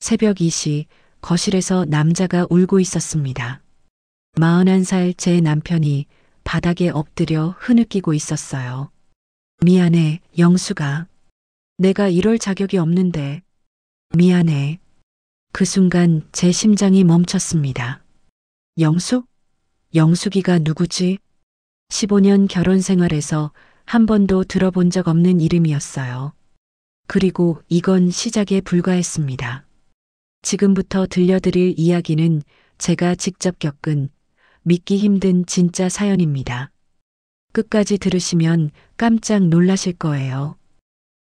새벽 2시 거실에서 남자가 울고 있었습니다. 41살 제 남편이 바닥에 엎드려 흐느끼고 있었어요. 미안해, 영수가. 내가 이럴 자격이 없는데. 미안해. 그 순간 제 심장이 멈췄습니다. 영숙? 영숙이가 누구지? 15년 결혼 생활에서 한 번도 들어본 적 없는 이름이었어요. 그리고 이건 시작에 불과했습니다. 지금부터 들려드릴 이야기는 제가 직접 겪은 믿기 힘든 진짜 사연입니다. 끝까지 들으시면 깜짝 놀라실 거예요.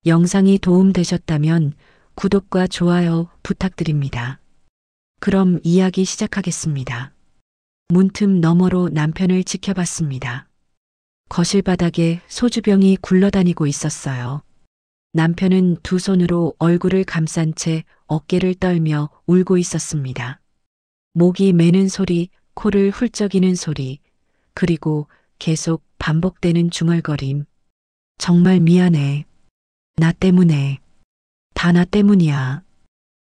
영상이 도움되셨다면 구독과 좋아요 부탁드립니다. 그럼 이야기 시작하겠습니다. 문틈 너머로 남편을 지켜봤습니다. 거실 바닥에 소주병이 굴러다니고 있었어요. 남편은 두 손으로 얼굴을 감싼 채 어깨를 떨며 울고 있었습니다. 목이 매는 소리, 코를 훌쩍이는 소리, 그리고 계속 반복되는 중얼거림. 정말 미안해. 나 때문에. 다 나 때문이야.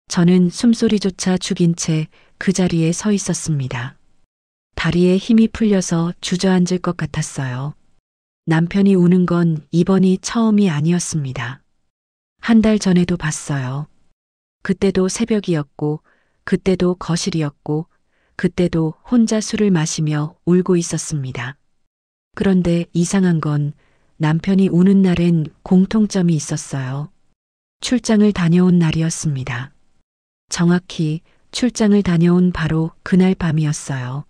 저는 숨소리조차 죽인 채 그 자리에 서 있었습니다. 다리에 힘이 풀려서 주저앉을 것 같았어요. 남편이 우는 건 이번이 처음이 아니었습니다. 한 달 전에도 봤어요. 그때도 새벽이었고, 그때도 거실이었고, 그때도 혼자 술을 마시며 울고 있었습니다. 그런데 이상한 건 남편이 우는 날엔 공통점이 있었어요. 출장을 다녀온 날이었습니다. 정확히 출장을 다녀온 바로 그날 밤이었어요.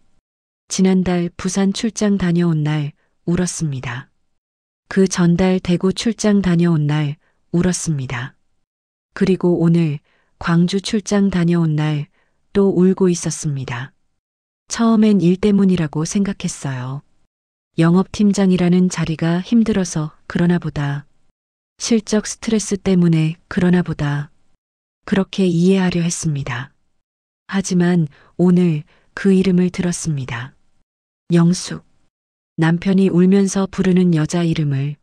지난달 부산 출장 다녀온 날 울었습니다. 그 전달 대구 출장 다녀온 날 울었습니다. 그리고 오늘 광주 출장 다녀온 날 또 울고 있었습니다. 처음엔 일 때문이라고 생각했어요. 영업팀장이라는 자리가 힘들어서 그러나 보다. 실적 스트레스 때문에 그러나 보다. 그렇게 이해하려 했습니다. 하지만 오늘 그 이름을 들었습니다. 영숙. 남편이 울면서 부르는 여자 이름을.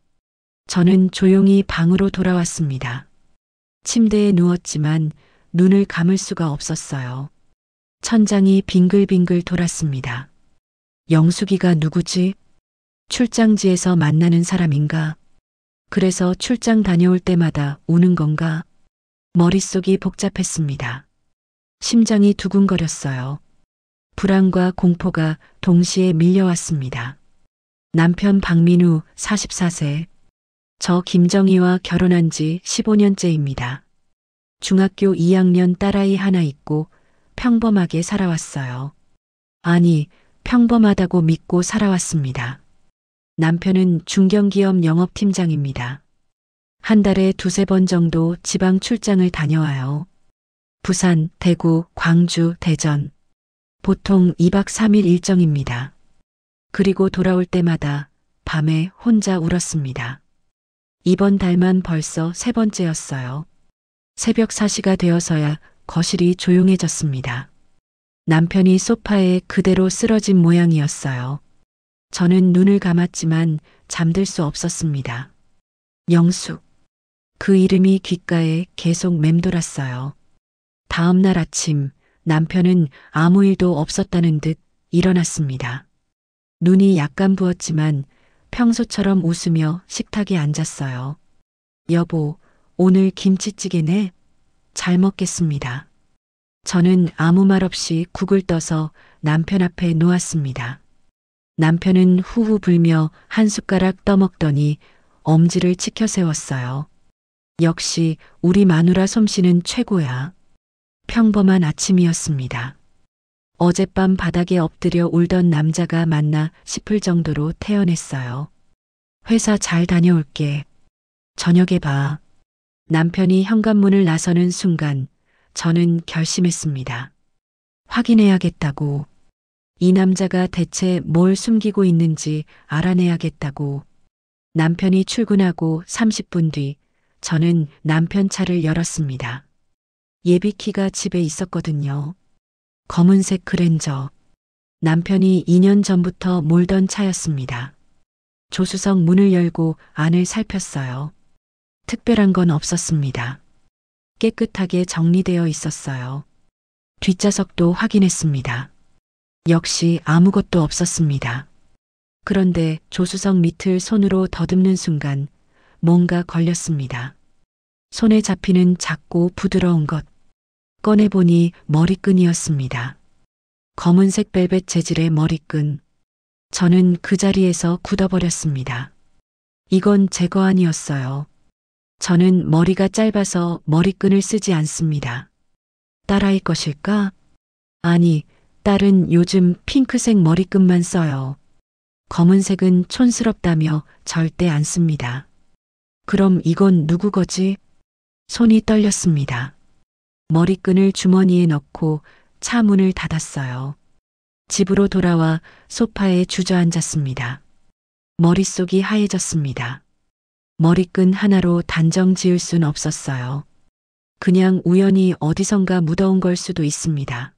저는 조용히 방으로 돌아왔습니다. 침대에 누웠지만 눈을 감을 수가 없었어요. 천장이 빙글빙글 돌았습니다. 영숙이가 누구지? 출장지에서 만나는 사람인가? 그래서 출장 다녀올 때마다 우는 건가? 머릿속이 복잡했습니다. 심장이 두근거렸어요. 불안과 공포가 동시에 밀려왔습니다. 남편 박민우 44세. 저 김정희와 결혼한 지 15년째입니다. 중학교 2학년 딸아이 하나 있고 평범하게 살아왔어요. 아니, 평범하다고 믿고 살아왔습니다. 남편은 중견기업 영업팀장입니다. 한 달에 두세 번 정도 지방 출장을 다녀와요. 부산, 대구, 광주, 대전. 보통 2박 3일 일정입니다. 그리고 돌아올 때마다 밤에 혼자 울었습니다. 이번 달만 벌써 세 번째였어요. 새벽 4시가 되어서야 거실이 조용해졌습니다. 남편이 소파에 그대로 쓰러진 모양이었어요. 저는 눈을 감았지만 잠들 수 없었습니다. 영숙. 그 이름이 귓가에 계속 맴돌았어요. 다음 날 아침 남편은 아무 일도 없었다는 듯 일어났습니다. 눈이 약간 부었지만 평소처럼 웃으며 식탁에 앉았어요. 여보, 오늘 김치찌개네? 잘 먹겠습니다. 저는 아무 말 없이 국을 떠서 남편 앞에 놓았습니다. 남편은 후후 불며 한 숟가락 떠먹더니 엄지를 치켜 세웠어요. 역시 우리 마누라 솜씨는 최고야. 평범한 아침이었습니다. 어젯밤 바닥에 엎드려 울던 남자가 맞나 싶을 정도로 태연했어요. 회사 잘 다녀올게. 저녁에 봐. 남편이 현관문을 나서는 순간 저는 결심했습니다. 확인해야겠다고. 이 남자가 대체 뭘 숨기고 있는지 알아내야겠다고. 남편이 출근하고 30분 뒤 저는 남편 차를 열었습니다. 예비키가 집에 있었거든요. 검은색 그랜저. 남편이 2년 전부터 몰던 차였습니다. 조수석 문을 열고 안을 살폈어요. 특별한 건 없었습니다. 깨끗하게 정리되어 있었어요. 뒷좌석도 확인했습니다. 역시 아무것도 없었습니다. 그런데 조수석 밑을 손으로 더듬는 순간 뭔가 걸렸습니다. 손에 잡히는 작고 부드러운 것. 꺼내보니 머리끈이었습니다. 검은색 벨벳 재질의 머리끈. 저는 그 자리에서 굳어버렸습니다. 이건 제 거 아니었어요. 저는 머리가 짧아서 머리끈을 쓰지 않습니다. 딸아이 것일까? 아니, 딸은 요즘 핑크색 머리끈만 써요. 검은색은 촌스럽다며 절대 안 씁니다. 그럼 이건 누구 거지? 손이 떨렸습니다. 머리끈을 주머니에 넣고 차 문을 닫았어요. 집으로 돌아와 소파에 주저앉았습니다. 머릿속이 하얘졌습니다. 머리끈 하나로 단정 지을 순 없었어요. 그냥 우연히 어디선가 묻어온 걸 수도 있습니다.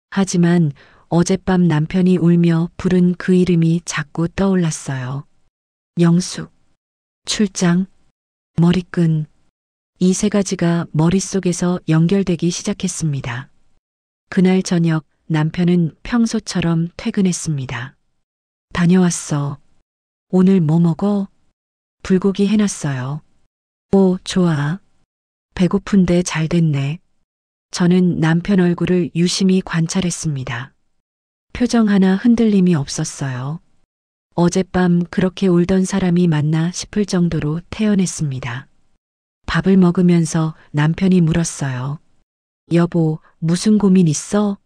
하지만 어젯밤 남편이 울며 부른 그 이름이 자꾸 떠올랐어요. 영숙, 출장, 머리끈. 이 세 가지가 머릿속에서 연결되기 시작했습니다. 그날 저녁 남편은 평소처럼 퇴근했습니다. 다녀왔어. 오늘 뭐 먹어? 불고기 해놨어요. 오, 좋아. 배고픈데 잘 됐네. 저는 남편 얼굴을 유심히 관찰했습니다. 표정 하나 흔들림이 없었어요. 어젯밤 그렇게 울던 사람이 맞나 싶을 정도로 태연했습니다. 밥을 먹으면서 남편이 물었어요. 여보, 무슨 고민 있어?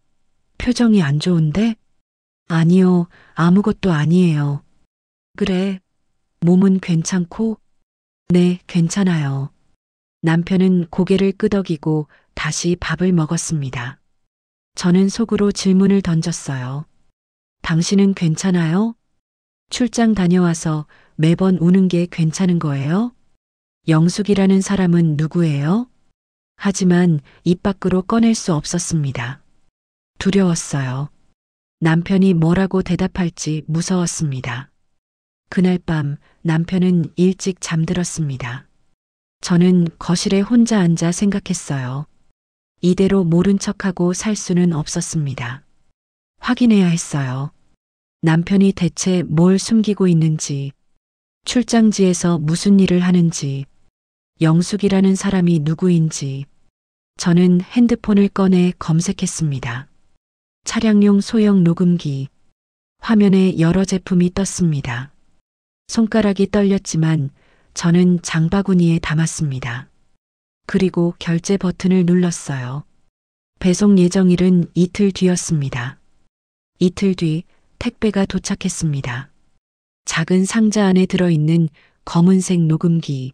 표정이 안 좋은데? 아니요, 아무것도 아니에요. 그래, 몸은 괜찮고? 네, 괜찮아요. 남편은 고개를 끄덕이고 다시 밥을 먹었습니다. 저는 속으로 질문을 던졌어요. 당신은 괜찮아요? 출장 다녀와서 매번 우는 게 괜찮은 거예요? 영숙이라는 사람은 누구예요? 하지만 입 밖으로 꺼낼 수 없었습니다. 두려웠어요. 남편이 뭐라고 대답할지 무서웠습니다. 그날 밤 남편은 일찍 잠들었습니다. 저는 거실에 혼자 앉아 생각했어요. 이대로 모른 척하고 살 수는 없었습니다. 확인해야 했어요. 남편이 대체 뭘 숨기고 있는지, 출장지에서 무슨 일을 하는지, 영숙이라는 사람이 누구인지. 저는 핸드폰을 꺼내 검색했습니다. 차량용 소형 녹음기. 화면에 여러 제품이 떴습니다. 손가락이 떨렸지만 저는 장바구니에 담았습니다. 그리고 결제 버튼을 눌렀어요. 배송 예정일은 이틀 뒤였습니다. 이틀 뒤 택배가 도착했습니다. 작은 상자 안에 들어있는 검은색 녹음기.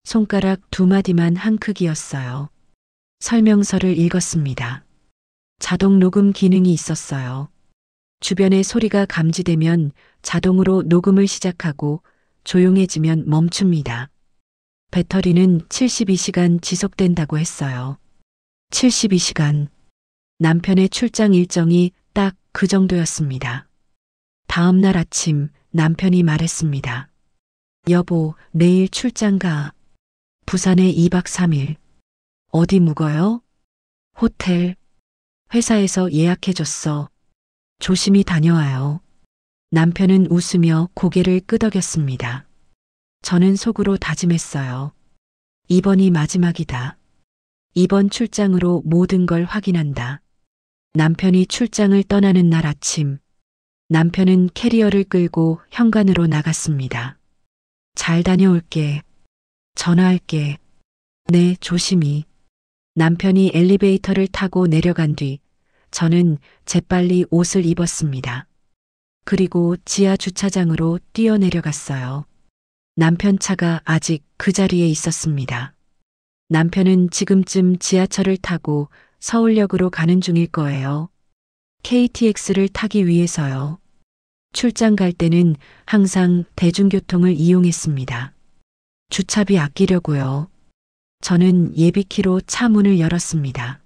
손가락 2마디만 한 크기였어요. 설명서를 읽었습니다. 자동 녹음 기능이 있었어요. 주변의 소리가 감지되면 자동으로 녹음을 시작하고 조용해지면 멈춥니다. 배터리는 72시간 지속된다고 했어요. 72시간. 남편의 출장 일정이 딱 그 정도였습니다. 다음 날 아침 남편이 말했습니다. 여보, 내일 출장 가. 부산에 2박 3일. 어디 묵어요? 호텔. 회사에서 예약해줬어. 조심히 다녀와요. 남편은 웃으며 고개를 끄덕였습니다. 저는 속으로 다짐했어요. 이번이 마지막이다. 이번 출장으로 모든 걸 확인한다. 남편이 출장을 떠나는 날 아침, 남편은 캐리어를 끌고 현관으로 나갔습니다. 잘 다녀올게. 전화할게. 네, 조심히. 남편이 엘리베이터를 타고 내려간 뒤 저는 재빨리 옷을 입었습니다. 그리고 지하 주차장으로 뛰어내려갔어요. 남편 차가 아직 그 자리에 있었습니다. 남편은 지금쯤 지하철을 타고 서울역으로 가는 중일 거예요. KTX를 타기 위해서요. 출장 갈 때는 항상 대중교통을 이용했습니다. 주차비 아끼려고요. 저는 예비키로 차 문을 열었습니다.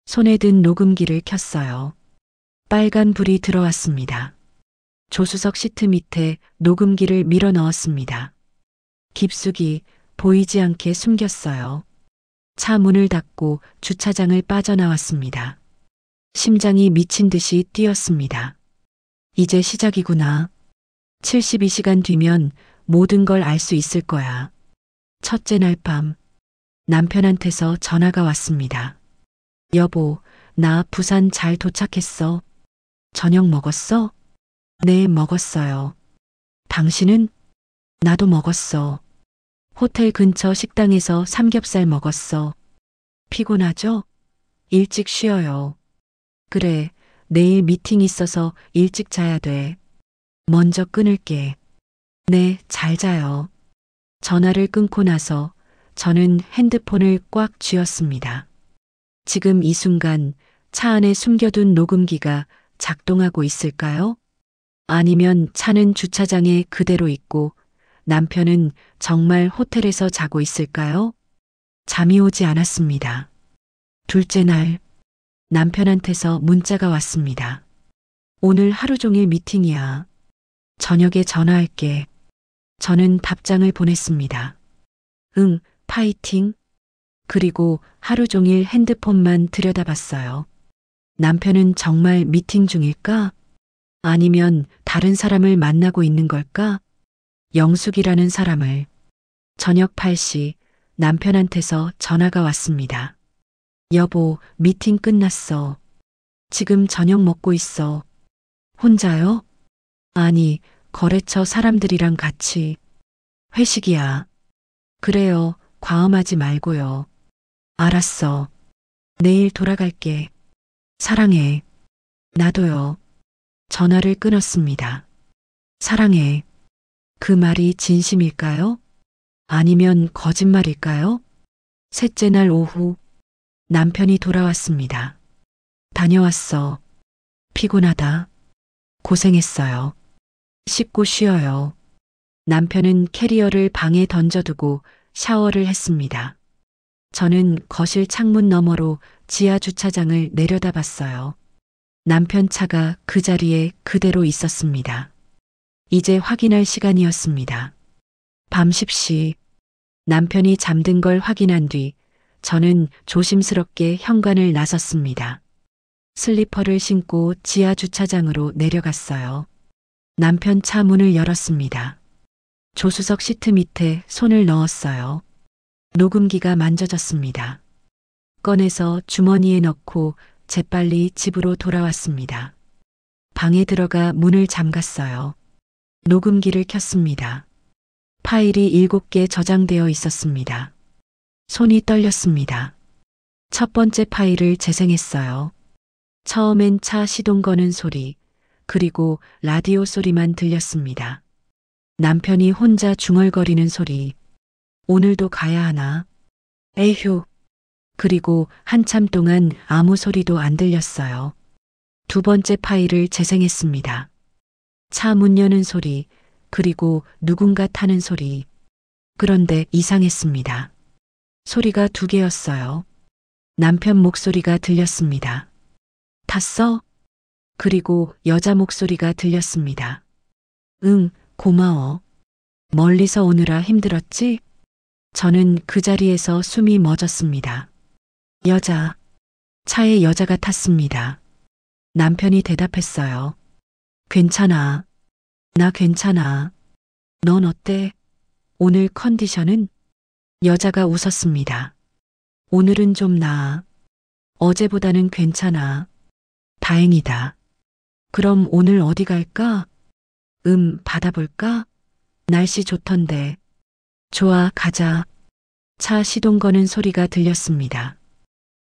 손에 든 녹음기를 켰어요. 빨간 불이 들어왔습니다. 조수석 시트 밑에 녹음기를 밀어 넣었습니다. 깊숙이 보이지 않게 숨겼어요. 차 문을 닫고 주차장을 빠져나왔습니다. 심장이 미친 듯이 뛰었습니다. 이제 시작이구나. 72시간 뒤면 모든 걸 알 수 있을 거야. 첫째 날 밤, 남편한테서 전화가 왔습니다. 여보, 나 부산 잘 도착했어. 저녁 먹었어? 네, 먹었어요. 당신은? 나도 먹었어. 호텔 근처 식당에서 삼겹살 먹었어. 피곤하죠? 일찍 쉬어요. 그래, 내일 미팅 있어서 일찍 자야 돼. 먼저 끊을게. 네, 잘 자요. 전화를 끊고 나서 저는 핸드폰을 꽉 쥐었습니다. 지금 이 순간 차 안에 숨겨둔 녹음기가 작동하고 있을까요? 아니면 차는 주차장에 그대로 있고 남편은 정말 호텔에서 자고 있을까요? 잠이 오지 않았습니다. 둘째 날, 남편한테서 문자가 왔습니다. 오늘 하루 종일 미팅이야. 저녁에 전화할게. 저는 답장을 보냈습니다. 응, 파이팅. 그리고 하루 종일 핸드폰만 들여다봤어요. 남편은 정말 미팅 중일까? 아니면 다른 사람을 만나고 있는 걸까? 영숙이라는 사람을. 저녁 8시 남편한테서 전화가 왔습니다. 여보, 미팅 끝났어. 지금 저녁 먹고 있어. 혼자요? 아니, 거래처 사람들이랑 같이. 회식이야. 그래요, 과음하지 말고요. 알았어. 내일 돌아갈게. 사랑해. 나도요. 전화를 끊었습니다. 사랑해. 그 말이 진심일까요? 아니면 거짓말일까요? 셋째 날 오후, 남편이 돌아왔습니다. 다녀왔어. 피곤하다. 고생했어요. 씻고 쉬어요. 남편은 캐리어를 방에 던져두고 샤워를 했습니다. 저는 거실 창문 너머로 지하 주차장을 내려다봤어요. 남편 차가 그 자리에 그대로 있었습니다. 이제 확인할 시간이었습니다. 밤 10시 남편이 잠든 걸 확인한 뒤 저는 조심스럽게 현관을 나섰습니다. 슬리퍼를 신고 지하 주차장으로 내려갔어요. 남편 차 문을 열었습니다. 조수석 시트 밑에 손을 넣었어요. 녹음기가 만져졌습니다. 꺼내서 주머니에 넣고 재빨리 집으로 돌아왔습니다. 방에 들어가 문을 잠갔어요. 녹음기를 켰습니다. 파일이 7개 저장되어 있었습니다. 손이 떨렸습니다. 첫 번째 파일을 재생했어요. 처음엔 차 시동 거는 소리, 그리고 라디오 소리만 들렸습니다. 남편이 혼자 중얼거리는 소리. 오늘도 가야 하나? 에휴. 그리고 한참 동안 아무 소리도 안 들렸어요. 두 번째 파일을 재생했습니다. 차 문 여는 소리, 그리고 누군가 타는 소리. 그런데 이상했습니다. 소리가 2개였어요. 남편 목소리가 들렸습니다. 탔어? 그리고 여자 목소리가 들렸습니다. 응, 고마워. 멀리서 오느라 힘들었지? 저는 그 자리에서 숨이 멎었습니다. 여자. 차에 여자가 탔습니다. 남편이 대답했어요. 괜찮아. 나 괜찮아. 넌 어때? 오늘 컨디션은? 여자가 웃었습니다. 오늘은 좀 나아. 어제보다는 괜찮아. 다행이다. 그럼 오늘 어디 갈까? 바다 볼까? 날씨 좋던데. 좋아, 가자. 차 시동 거는 소리가 들렸습니다.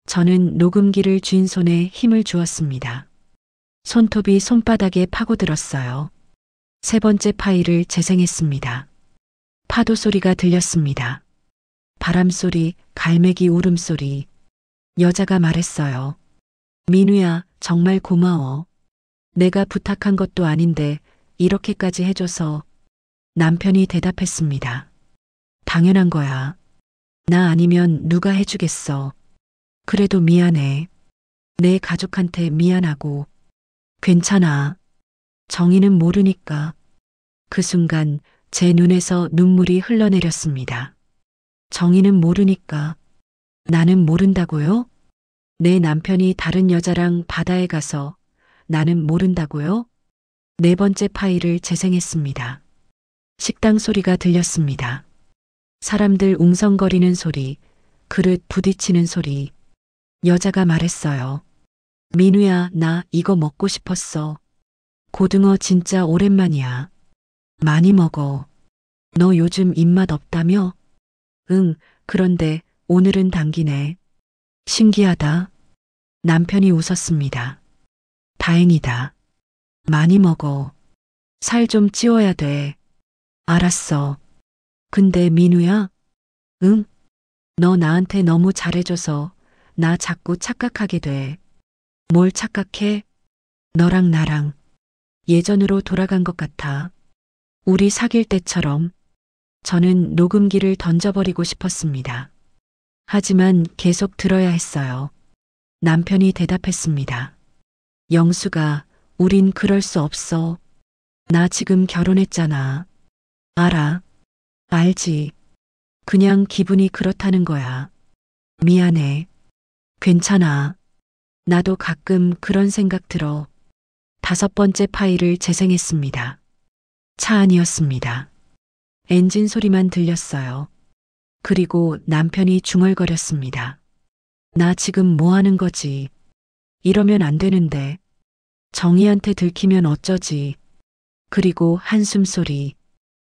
저는 녹음기를 쥔 손에 힘을 주었습니다. 손톱이 손바닥에 파고들었어요. 세 번째 파일을 재생했습니다. 파도 소리가 들렸습니다. 바람 소리, 갈매기 울음소리. 여자가 말했어요. 민우야, 정말 고마워. 내가 부탁한 것도 아닌데 이렇게까지 해줘서. 남편이 대답했습니다. 당연한 거야. 나 아니면 누가 해주겠어. 그래도 미안해. 내 가족한테 미안하고. 괜찮아. 정의는 모르니까. 그 순간 제 눈에서 눈물이 흘러내렸습니다. 정의는 모르니까. 나는 모른다고요? 내 남편이 다른 여자랑 바다에 가서 나는 모른다고요? 네 번째 파일을 재생했습니다. 식당 소리가 들렸습니다. 사람들 웅성거리는 소리, 그릇 부딪히는 소리. 여자가 말했어요. 민우야, 나 이거 먹고 싶었어. 고등어 진짜 오랜만이야. 많이 먹어. 너 요즘 입맛 없다며? 응, 그런데 오늘은 당기네. 신기하다. 남편이 웃었습니다. 다행이다. 많이 먹어. 살 좀 찌워야 돼. 알았어. 근데 민우야? 응? 너 나한테 너무 잘해줘서 나 자꾸 착각하게 돼. 뭘 착각해? 너랑 나랑 예전으로 돌아간 것 같아. 우리 사귈 때처럼. 저는 녹음기를 던져버리고 싶었습니다. 하지만 계속 들어야 했어요. 남편이 대답했습니다. 영수가, 우린 그럴 수 없어. 나 지금 결혼했잖아. 알아. 알지. 그냥 기분이 그렇다는 거야. 미안해. 괜찮아. 나도 가끔 그런 생각 들어. 다섯 번째 파일을 재생했습니다. 차 안이었습니다. 엔진 소리만 들렸어요. 그리고 남편이 중얼거렸습니다. 나 지금 뭐 하는 거지? 이러면 안 되는데. 정희한테 들키면 어쩌지? 그리고 한숨 소리.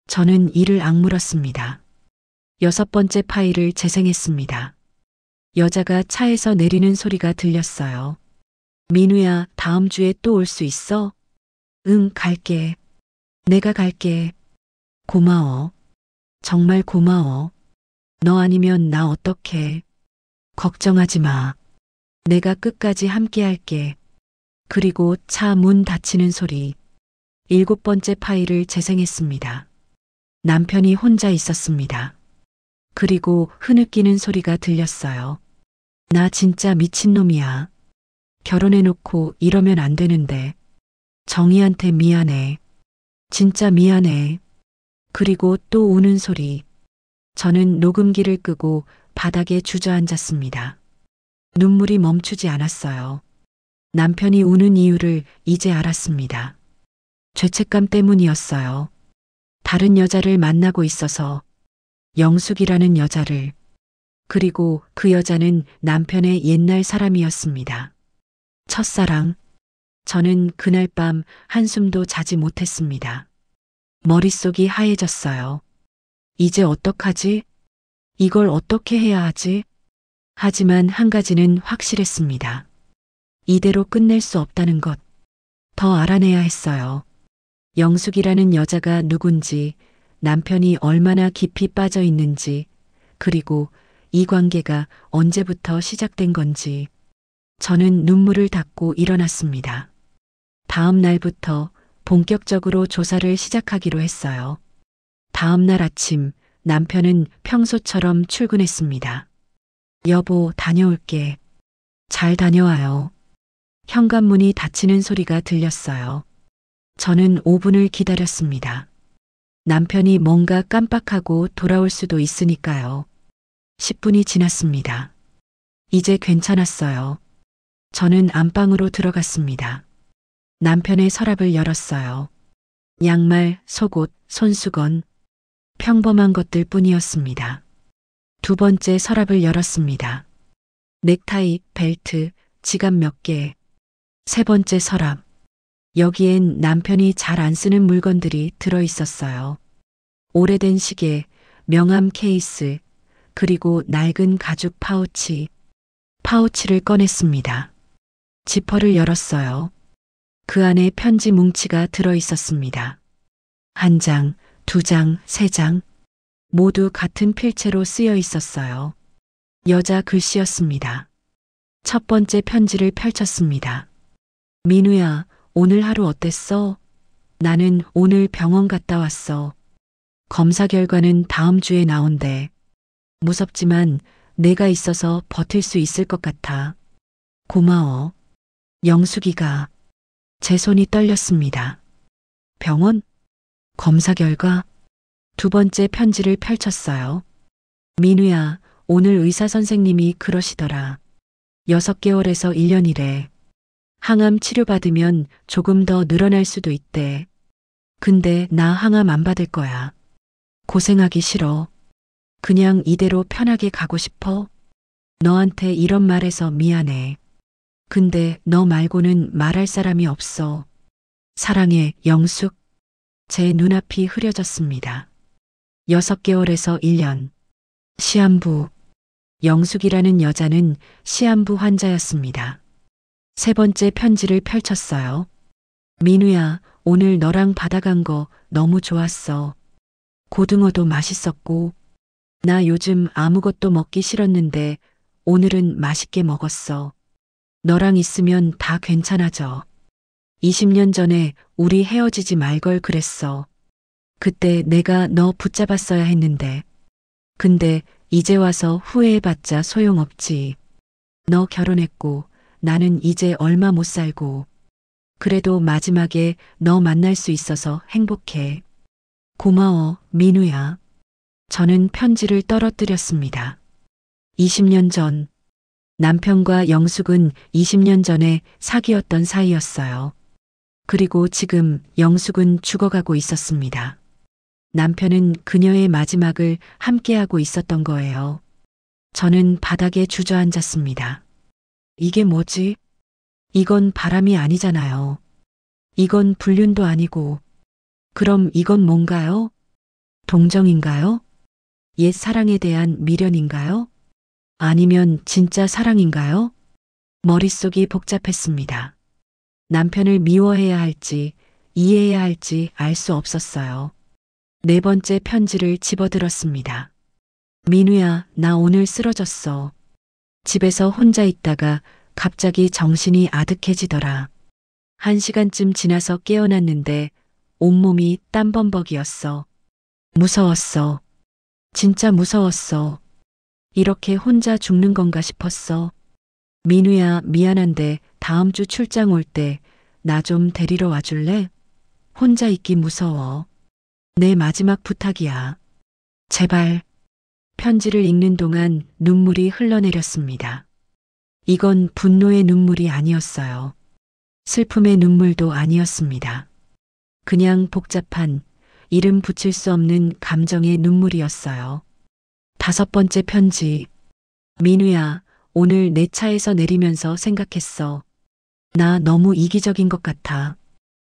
저는 이를 악물었습니다. 여섯 번째 파일을 재생했습니다. 여자가 차에서 내리는 소리가 들렸어요. 민우야, 다음 주에 또 올 수 있어? 응, 갈게. 내가 갈게. 고마워. 정말 고마워. 너 아니면 나 어떡해. 걱정하지 마. 내가 끝까지 함께 할게. 그리고 차 문 닫히는 소리. 일곱 번째 파일을 재생했습니다. 남편이 혼자 있었습니다. 그리고 흐느끼는 소리가 들렸어요. 나 진짜 미친놈이야. 결혼해놓고 이러면 안 되는데. 정희한테 미안해. 진짜 미안해. 그리고 또 우는 소리. 저는 녹음기를 끄고 바닥에 주저앉았습니다. 눈물이 멈추지 않았어요. 남편이 우는 이유를 이제 알았습니다. 죄책감 때문이었어요. 다른 여자를 만나고 있어서 영숙이라는 여자를. 그리고 그 여자는 남편의 옛날 사람이었습니다. 첫사랑. 저는 그날 밤 한숨도 자지 못했습니다. 머릿속이 하얘졌어요. 이제 어떡하지? 이걸 어떻게 해야 하지? 하지만 한 가지는 확실했습니다. 이대로 끝낼 수 없다는 것. 더 알아내야 했어요. 영숙이라는 여자가 누군지, 남편이 얼마나 깊이 빠져 있는지, 그리고 이 관계가 언제부터 시작된 건지. 저는 눈물을 닦고 일어났습니다. 다음 날부터 본격적으로 조사를 시작하기로 했어요. 다음 날 아침 남편은 평소처럼 출근했습니다. 여보, 다녀올게. 잘 다녀와요. 현관문이 닫히는 소리가 들렸어요. 저는 5분을 기다렸습니다. 남편이 뭔가 깜빡하고 돌아올 수도 있으니까요. 10분이 지났습니다. 이제 괜찮았어요. 저는 안방으로 들어갔습니다. 남편의 서랍을 열었어요. 양말, 속옷, 손수건, 평범한 것들 뿐이었습니다. 두 번째 서랍을 열었습니다. 넥타이, 벨트, 지갑 몇 개. 세 번째 서랍. 여기엔 남편이 잘 안 쓰는 물건들이 들어 있었어요. 오래된 시계, 명함 케이스, 그리고 낡은 가죽 파우치. 파우치를 꺼냈습니다. 지퍼를 열었어요. 그 안에 편지 뭉치가 들어 있었습니다. 한 장, 두 장, 세 장. 모두 같은 필체로 쓰여 있었어요. 여자 글씨였습니다. 첫 번째 편지를 펼쳤습니다. 민우야, 오늘 하루 어땠어? 나는 오늘 병원 갔다 왔어. 검사 결과는 다음 주에 나온대. 무섭지만 내가 있어서 버틸 수 있을 것 같아. 고마워. 영숙이가. 제 손이 떨렸습니다. 병원? 검사 결과? 두 번째 편지를 펼쳤어요. 민우야, 오늘 의사 선생님이 그러시더라. 6개월에서 1년이래. 항암 치료받으면 조금 더 늘어날 수도 있대. 근데 나 항암 안 받을 거야. 고생하기 싫어. 그냥 이대로 편하게 가고 싶어. 너한테 이런 말해서 미안해. 근데 너 말고는 말할 사람이 없어. 사랑해, 영숙. 제 눈앞이 흐려졌습니다. 6개월에서 1년. 시한부. 영숙이라는 여자는 시한부 환자였습니다. 3번째 편지를 펼쳤어요. 민우야, 오늘 너랑 바다 간 거 너무 좋았어. 고등어도 맛있었고, 나 요즘 아무것도 먹기 싫었는데 오늘은 맛있게 먹었어. 너랑 있으면 다 괜찮아져. 20년 전에 우리 헤어지지 말 걸 그랬어. 그때 내가 너 붙잡았어야 했는데. 근데 이제 와서 후회해봤자 소용없지. 너 결혼했고 나는 이제 얼마 못 살고. 그래도 마지막에 너 만날 수 있어서 행복해. 고마워, 민우야. 저는 편지를 떨어뜨렸습니다. 20년 전. 남편과 영숙은 20년 전에 사귀었던 사이였어요. 그리고 지금 영숙은 죽어가고 있었습니다. 남편은 그녀의 마지막을 함께하고 있었던 거예요. 저는 바닥에 주저앉았습니다. 이게 뭐지? 이건 바람이 아니잖아요. 이건 불륜도 아니고. 그럼 이건 뭔가요? 동정인가요? 옛 사랑에 대한 미련인가요? 아니면 진짜 사랑인가요? 머릿속이 복잡했습니다. 남편을 미워해야 할지 이해해야 할지 알 수 없었어요. 4번째 편지를 집어들었습니다. 민우야, 나 오늘 쓰러졌어. 집에서 혼자 있다가 갑자기 정신이 아득해지더라. 1시간쯤 지나서 깨어났는데 온몸이 땀범벅이었어. 무서웠어. 진짜 무서웠어. 이렇게 혼자 죽는 건가 싶었어. 민우야, 미안한데 다음 주 출장 올 때 나 좀 데리러 와줄래? 혼자 있기 무서워. 내 마지막 부탁이야. 제발. 편지를 읽는 동안 눈물이 흘러내렸습니다. 이건 분노의 눈물이 아니었어요. 슬픔의 눈물도 아니었습니다. 그냥 복잡한 이름 붙일 수 없는 감정의 눈물이었어요. 5번째 편지. 민우야, 오늘 내 차에서 내리면서 생각했어. 나 너무 이기적인 것 같아.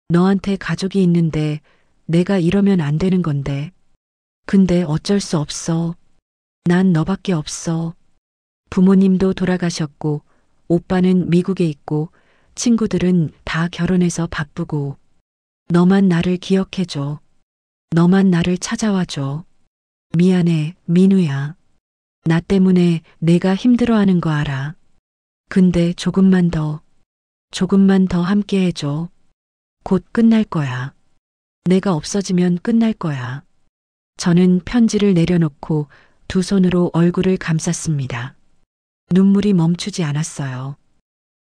너한테 가족이 있는데 내가 이러면 안 되는 건데. 근데 어쩔 수 없어. 난 너밖에 없어. 부모님도 돌아가셨고, 오빠는 미국에 있고, 친구들은 다 결혼해서 바쁘고, 너만 나를 기억해줘. 너만 나를 찾아와줘. 미안해, 민우야. 나 때문에 내가 힘들어하는 거 알아. 근데 조금만 더 함께 해줘. 곧 끝날 거야. 내가 없어지면 끝날 거야. 저는 편지를 내려놓고 2손으로 얼굴을 감쌌습니다. 눈물이 멈추지 않았어요.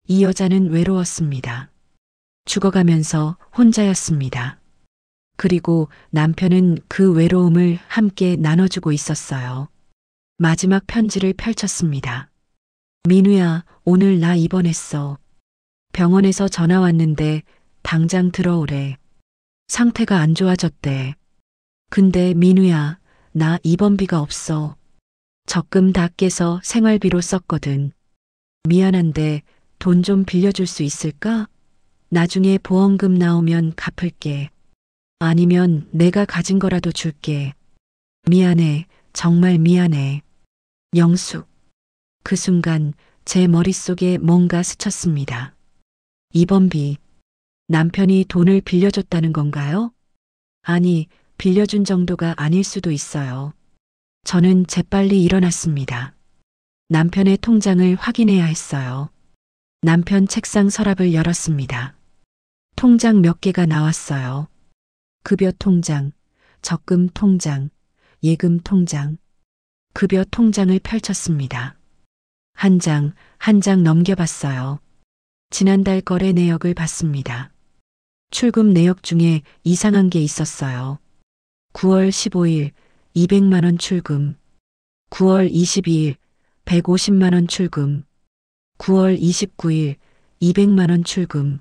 이 여자는 외로웠습니다. 죽어가면서 혼자였습니다. 그리고 남편은 그 외로움을 함께 나눠주고 있었어요. 마지막 편지를 펼쳤습니다. 민우야, 오늘 나 입원했어. 병원에서 전화 왔는데 당장 들어오래. 상태가 안 좋아졌대. 근데 민우야, 나 입원비가 없어. 적금 다 깨서 생활비로 썼거든. 미안한데 돈 좀 빌려줄 수 있을까? 나중에 보험금 나오면 갚을게. 아니면 내가 가진 거라도 줄게. 미안해, 정말 미안해. 영숙. 그 순간 제 머릿속에 뭔가 스쳤습니다. 입원비. 남편이 돈을 빌려줬다는 건가요? 아니, 빌려준 정도가 아닐 수도 있어요. 저는 재빨리 일어났습니다. 남편의 통장을 확인해야 했어요. 남편 책상 서랍을 열었습니다. 통장 몇 개가 나왔어요. 급여 통장, 적금 통장, 예금 통장. 급여 통장을 펼쳤습니다. 한 장, 한 장 넘겨봤어요. 지난달 거래 내역을 봤습니다. 출금 내역 중에 이상한 게 있었어요. 9월 15일 200만 원 출금. 9월 22일 150만 원 출금. 9월 29일 200만 원 출금.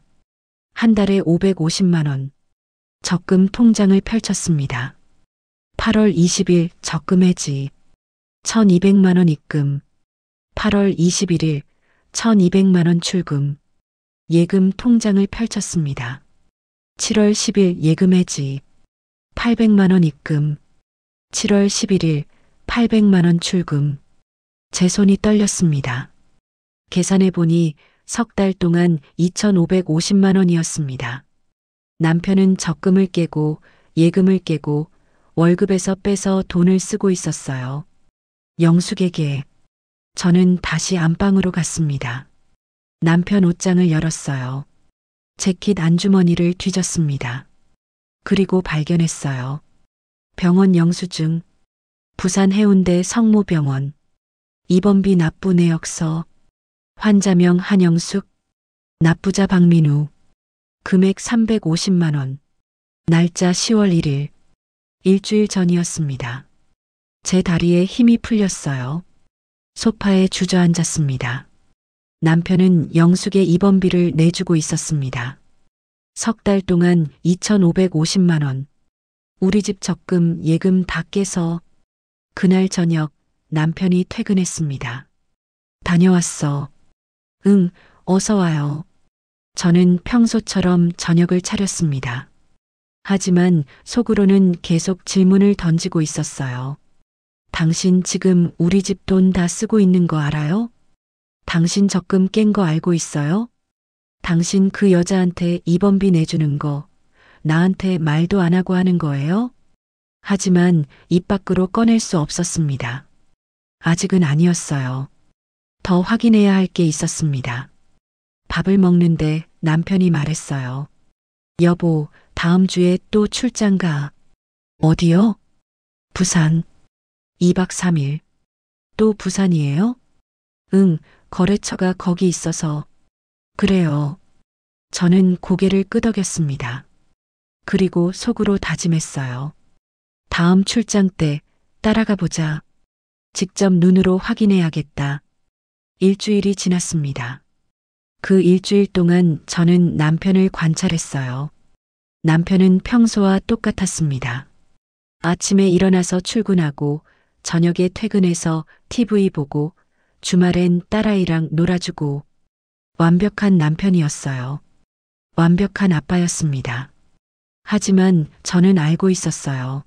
한 달에 550만 원. 적금 통장을 펼쳤습니다. 8월 20일 적금 해지. 1200만 원 입금. 8월 21일 1200만 원 출금. 예금 통장을 펼쳤습니다. 7월 10일 예금 해지. 800만 원 입금. 7월 11일 800만 원 출금. 제 손이 떨렸습니다. 계산해 보니 석 달 동안 2,550만 원이었습니다. 남편은 적금을 깨고 예금을 깨고 월급에서 빼서 돈을 쓰고 있었어요. 영숙에게. 저는 다시 안방으로 갔습니다. 남편 옷장을 열었어요. 재킷 안주머니를 뒤졌습니다. 그리고 발견했어요. 병원 영수증. 부산 해운대 성모병원. 입원비 납부 내역서. 환자명 한영숙. 납부자 박민우. 금액 350만 원. 날짜 10월 1일. 일주일 전이었습니다. 제 다리에 힘이 풀렸어요. 소파에 주저앉았습니다. 남편은 영숙의 입원비를 내주고 있었습니다. 석 달 동안 2,550만 원. 우리 집 적금, 예금 다 깨서 그날 저녁 남편이 퇴근했습니다. 다녀왔어. 응, 어서 와요. 저는 평소처럼 저녁을 차렸습니다. 하지만 속으로는 계속 질문을 던지고 있었어요. 당신 지금 우리 집 돈 다 쓰고 있는 거 알아요? 당신 적금 깬 거 알고 있어요? 당신 그 여자한테 입원비 내주는 거 나한테 말도 안 하고 하는 거예요? 하지만 입 밖으로 꺼낼 수 없었습니다. 아직은 아니었어요. 더 확인해야 할 게 있었습니다. 밥을 먹는데 남편이 말했어요. 여보, 다음 주에 또 출장 가. 어디요? 부산. 2박 3일. 또 부산이에요? 응, 거래처가 거기 있어서. 그래요. 저는 고개를 끄덕였습니다. 그리고 속으로 다짐했어요. 다음 출장 때 따라가 보자. 직접 눈으로 확인해야겠다. 일주일이 지났습니다. 그 일주일 동안 저는 남편을 관찰했어요. 남편은 평소와 똑같았습니다. 아침에 일어나서 출근하고 저녁에 퇴근해서 TV 보고 주말엔 딸아이랑 놀아주고 완벽한 남편이었어요. 완벽한 아빠였습니다. 하지만 저는 알고 있었어요.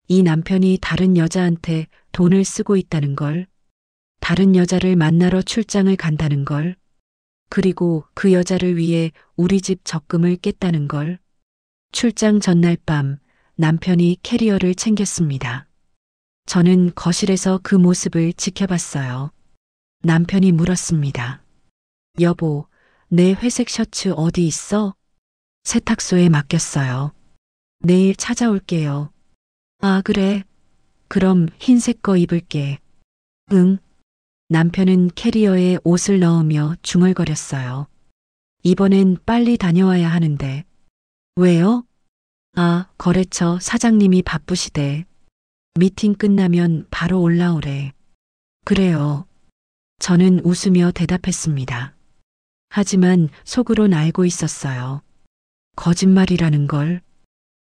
이 남편이 다른 여자한테 돈을 쓰고 있다는 걸, 다른 여자를 만나러 출장을 간다는 걸, 그리고 그 여자를 위해 우리 집 적금을 깼다는 걸. 출장 전날 밤 남편이 캐리어를 챙겼습니다. 저는 거실에서 그 모습을 지켜봤어요. 남편이 물었습니다. 여보, 내 회색 셔츠 어디 있어? 세탁소에 맡겼어요. 내일 찾아올게요. 아, 그래. 그럼 흰색 거 입을게. 응. 남편은 캐리어에 옷을 넣으며 중얼거렸어요. 이번엔 빨리 다녀와야 하는데. 왜요? 아, 거래처 사장님이 바쁘시대. 미팅 끝나면 바로 올라오래. 그래요. 저는 웃으며 대답했습니다. 하지만 속으론 알고 있었어요. 거짓말이라는 걸.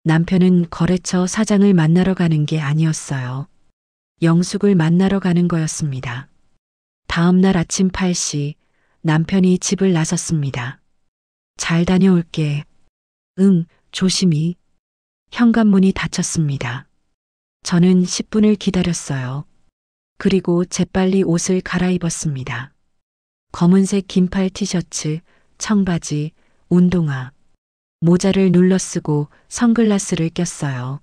남편은 거래처 사장을 만나러 가는 게 아니었어요. 영숙을 만나러 가는 거였습니다. 다음 날 아침 8시 남편이 집을 나섰습니다. 잘 다녀올게. 응, 조심히. 현관문이 닫혔습니다. 저는 10분을 기다렸어요. 그리고 재빨리 옷을 갈아입었습니다. 검은색 긴팔 티셔츠, 청바지, 운동화. 모자를 눌러 쓰고 선글라스를 꼈어요.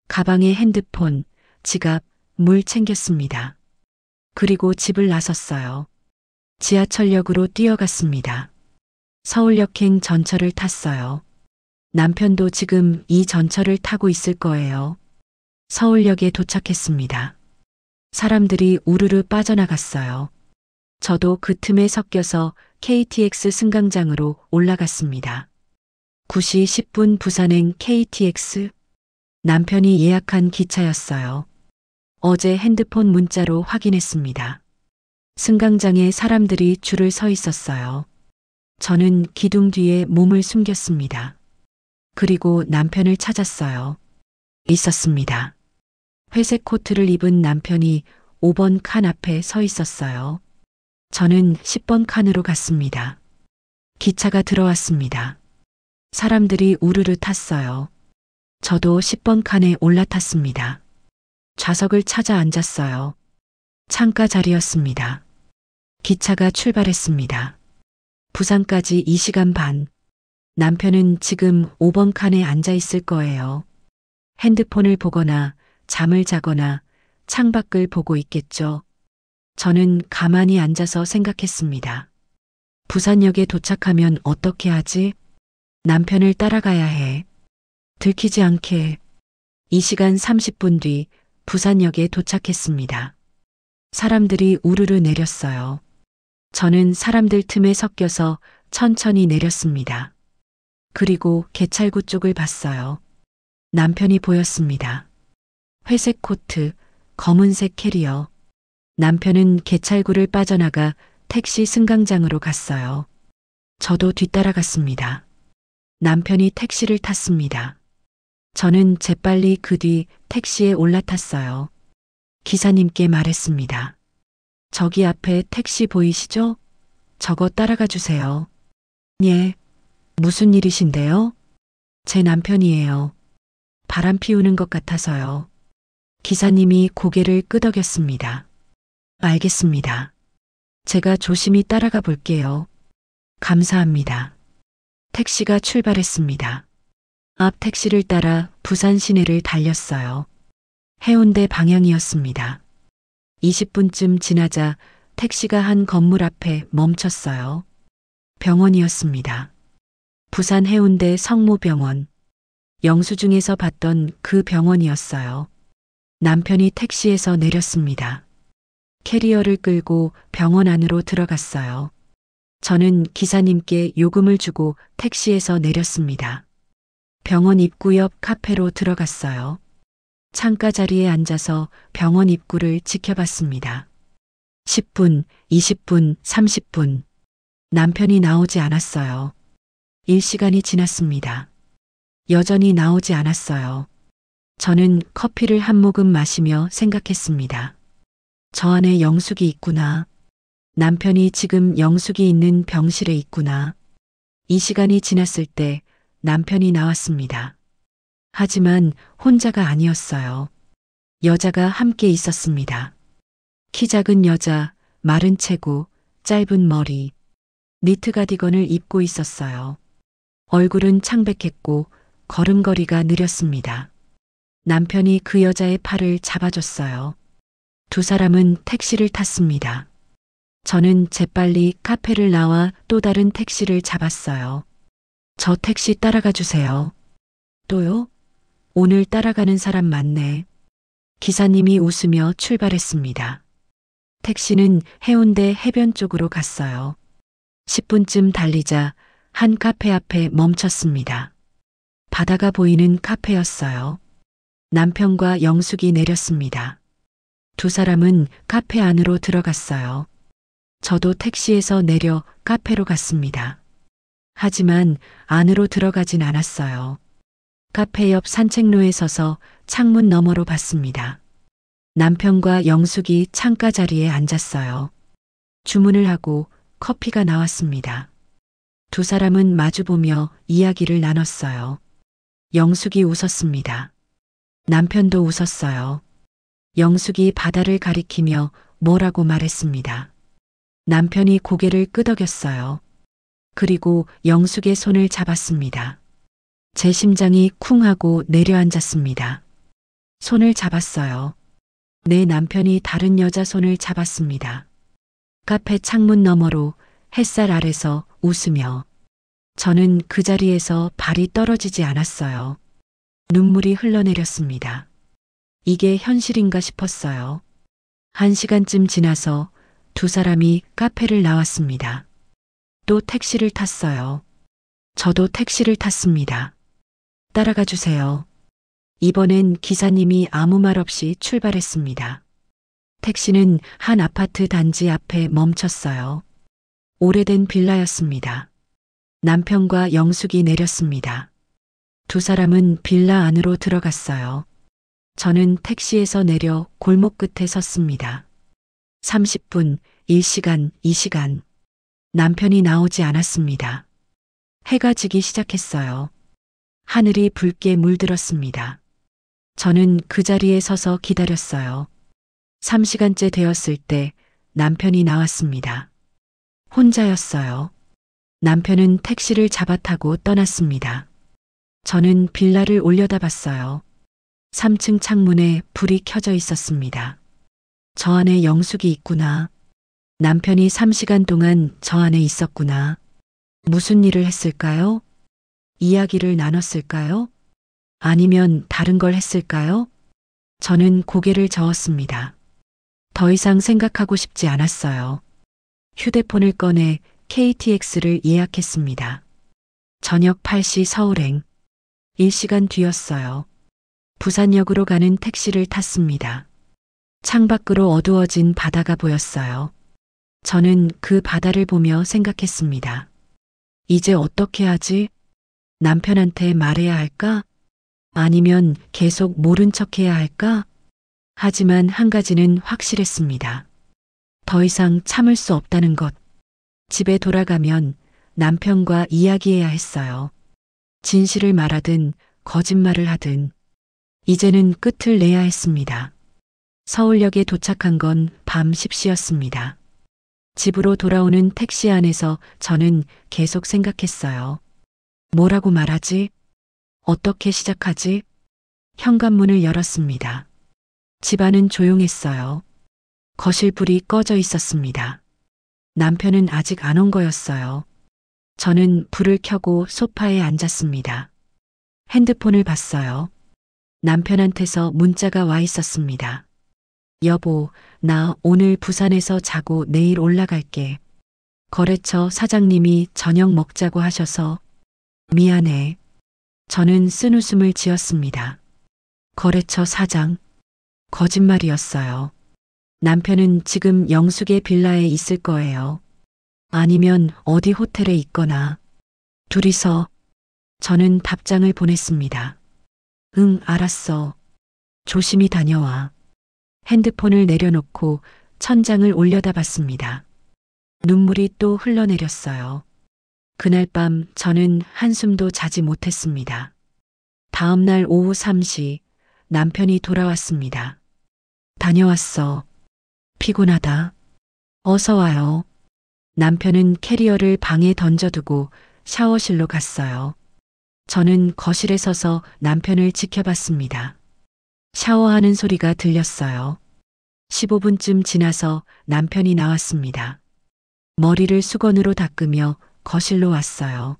가방에 핸드폰, 지갑, 물 챙겼습니다. 그리고 집을 나섰어요. 지하철역으로 뛰어갔습니다. 서울역행 전철을 탔어요. 남편도 지금 이 전철을 타고 있을 거예요. 서울역에 도착했습니다. 사람들이 우르르 빠져나갔어요. 저도 그 틈에 섞여서 KTX 승강장으로 올라갔습니다. 9시 10분 부산행 KTX. 남편이 예약한 기차였어요. 어제 핸드폰 문자로 확인했습니다. 승강장에 사람들이 줄을 서 있었어요. 저는 기둥 뒤에 몸을 숨겼습니다. 그리고 남편을 찾았어요. 있었습니다. 회색 코트를 입은 남편이 5번 칸 앞에 서 있었어요. 저는 10번 칸으로 갔습니다. 기차가 들어왔습니다. 사람들이 우르르 탔어요. 저도 10번 칸에 올라탔습니다. 좌석을 찾아 앉았어요. 창가 자리였습니다. 기차가 출발했습니다. 부산까지 2시간 반. 남편은 지금 5번 칸에 앉아 있을 거예요. 핸드폰을 보거나 잠을 자거나 창밖을 보고 있겠죠. 저는 가만히 앉아서 생각했습니다. 부산역에 도착하면 어떻게 하지? 남편을 따라가야 해. 들키지 않게. 2시간 30분 뒤 부산역에 도착했습니다. 사람들이 우르르 내렸어요. 저는 사람들 틈에 섞여서 천천히 내렸습니다. 그리고 개찰구 쪽을 봤어요. 남편이 보였습니다. 회색 코트, 검은색 캐리어. 남편은 개찰구를 빠져나가 택시 승강장으로 갔어요. 저도 뒤따라갔습니다. 남편이 택시를 탔습니다. 저는 재빨리 그 뒤 택시에 올라탔어요. 기사님께 말했습니다. 저기 앞에 택시 보이시죠? 저거 따라가 주세요. 예. 무슨 일이신데요? 제 남편이에요. 바람 피우는 것 같아서요. 기사님이 고개를 끄덕였습니다. 알겠습니다. 제가 조심히 따라가 볼게요. 감사합니다. 택시가 출발했습니다. 앞 택시를 따라 부산 시내를 달렸어요. 해운대 방향이었습니다. 20분쯤 지나자 택시가 한 건물 앞에 멈췄어요. 병원이었습니다. 부산 해운대 성모병원. 영수증에서 봤던 그 병원이었어요. 남편이 택시에서 내렸습니다. 캐리어를 끌고 병원 안으로 들어갔어요. 저는 기사님께 요금을 주고 택시에서 내렸습니다. 병원 입구 옆 카페로 들어갔어요. 창가 자리에 앉아서 병원 입구를 지켜봤습니다. 10분, 20분, 30분. 남편이 나오지 않았어요. 1시간이 지났습니다. 여전히 나오지 않았어요. 저는 커피를 한 모금 마시며 생각했습니다. 저 안에 영숙이 있구나. 남편이 지금 영숙이 있는 병실에 있구나. 이 시간이 지났을 때 남편이 나왔습니다. 하지만 혼자가 아니었어요. 여자가 함께 있었습니다. 키 작은 여자, 마른 체구, 짧은 머리, 니트 가디건을 입고 있었어요. 얼굴은 창백했고 걸음걸이가 느렸습니다. 남편이 그 여자의 팔을 잡아줬어요. 두 사람은 택시를 탔습니다. 저는 재빨리 카페를 나와 또 다른 택시를 잡았어요. 저 택시 따라가 주세요. 또요? 오늘 따라가는 사람 많네. 기사님이 웃으며 출발했습니다. 택시는 해운대 해변 쪽으로 갔어요. 10분쯤 달리자 한 카페 앞에 멈췄습니다. 바다가 보이는 카페였어요. 남편과 영숙이 내렸습니다. 두 사람은 카페 안으로 들어갔어요. 저도 택시에서 내려 카페로 갔습니다. 하지만 안으로 들어가진 않았어요. 카페 옆 산책로에 서서 창문 너머로 봤습니다. 남편과 영숙이 창가 자리에 앉았어요. 주문을 하고 커피가 나왔습니다. 두 사람은 마주보며 이야기를 나눴어요. 영숙이 웃었습니다. 남편도 웃었어요. 영숙이 바다를 가리키며 뭐라고 말했습니다. 남편이 고개를 끄덕였어요. 그리고 영숙의 손을 잡았습니다. 제 심장이 쿵 하고 내려앉았습니다. 손을 잡았어요. 내 남편이 다른 여자 손을 잡았습니다. 카페 창문 너머로 햇살 아래서 웃으며 저는 그 자리에서 발이 떨어지지 않았어요. 눈물이 흘러내렸습니다. 이게 현실인가 싶었어요. 1시간쯤 지나서 두 사람이 카페를 나왔습니다. 또 택시를 탔어요. 저도 택시를 탔습니다. 따라가 주세요. 이번엔 기사님이 아무 말 없이 출발했습니다. 택시는 한 아파트 단지 앞에 멈췄어요. 오래된 빌라였습니다. 남편과 영숙이 내렸습니다. 두 사람은 빌라 안으로 들어갔어요. 저는 택시에서 내려 골목 끝에 섰습니다. 30분, 1시간, 2시간. 남편이 나오지 않았습니다. 해가 지기 시작했어요. 하늘이 붉게 물들었습니다. 저는 그 자리에 서서 기다렸어요. 3시간째 되었을 때 남편이 나왔습니다. 혼자였어요. 남편은 택시를 잡아타고 떠났습니다. 저는 빌라를 올려다봤어요. 3층 창문에 불이 켜져 있었습니다. 저 안에 영숙이 있구나. 남편이 3시간 동안 저 안에 있었구나. 무슨 일을 했을까요? 이야기를 나눴을까요? 아니면 다른 걸 했을까요? 저는 고개를 저었습니다. 더 이상 생각하고 싶지 않았어요. 휴대폰을 꺼내 KTX를 예약했습니다. 저녁 8시 서울행. 1시간 뒤였어요. 부산역으로 가는 택시를 탔습니다. 창밖으로 어두워진 바다가 보였어요. 저는 그 바다를 보며 생각했습니다. 이제 어떻게 하지? 남편한테 말해야 할까? 아니면 계속 모른 척 해야 할까? 하지만 한 가지는 확실했습니다. 더 이상 참을 수 없다는 것. 집에 돌아가면 남편과 이야기해야 했어요. 진실을 말하든 거짓말을 하든 이제는 끝을 내야 했습니다. 서울역에 도착한 건 밤 10시였습니다. 집으로 돌아오는 택시 안에서 저는 계속 생각했어요. 뭐라고 말하지? 어떻게 시작하지? 현관문을 열었습니다. 집안은 조용했어요. 거실 불이 꺼져 있었습니다. 남편은 아직 안 온 거였어요. 저는 불을 켜고 소파에 앉았습니다. 핸드폰을 봤어요. 남편한테서 문자가 와 있었습니다. 여보, 나 오늘 부산에서 자고 내일 올라갈게. 거래처 사장님이 저녁 먹자고 하셔서 미안해. 저는 쓴웃음을 지었습니다. 거래처 사장. 거짓말이었어요. 남편은 지금 영숙의 빌라에 있을 거예요. 아니면 어디 호텔에 있거나. 둘이서. 저는 답장을 보냈습니다. 응, 알았어. 조심히 다녀와. 핸드폰을 내려놓고 천장을 올려다봤습니다. 눈물이 또 흘러내렸어요. 그날 밤 저는 한숨도 자지 못했습니다. 다음 날 오후 3시 남편이 돌아왔습니다. 다녀왔어. 피곤하다. 어서 와요. 남편은 캐리어를 방에 던져두고 샤워실로 갔어요. 저는 거실에 서서 남편을 지켜봤습니다. 샤워하는 소리가 들렸어요. 15분쯤 지나서 남편이 나왔습니다. 머리를 수건으로 닦으며 거실로 왔어요.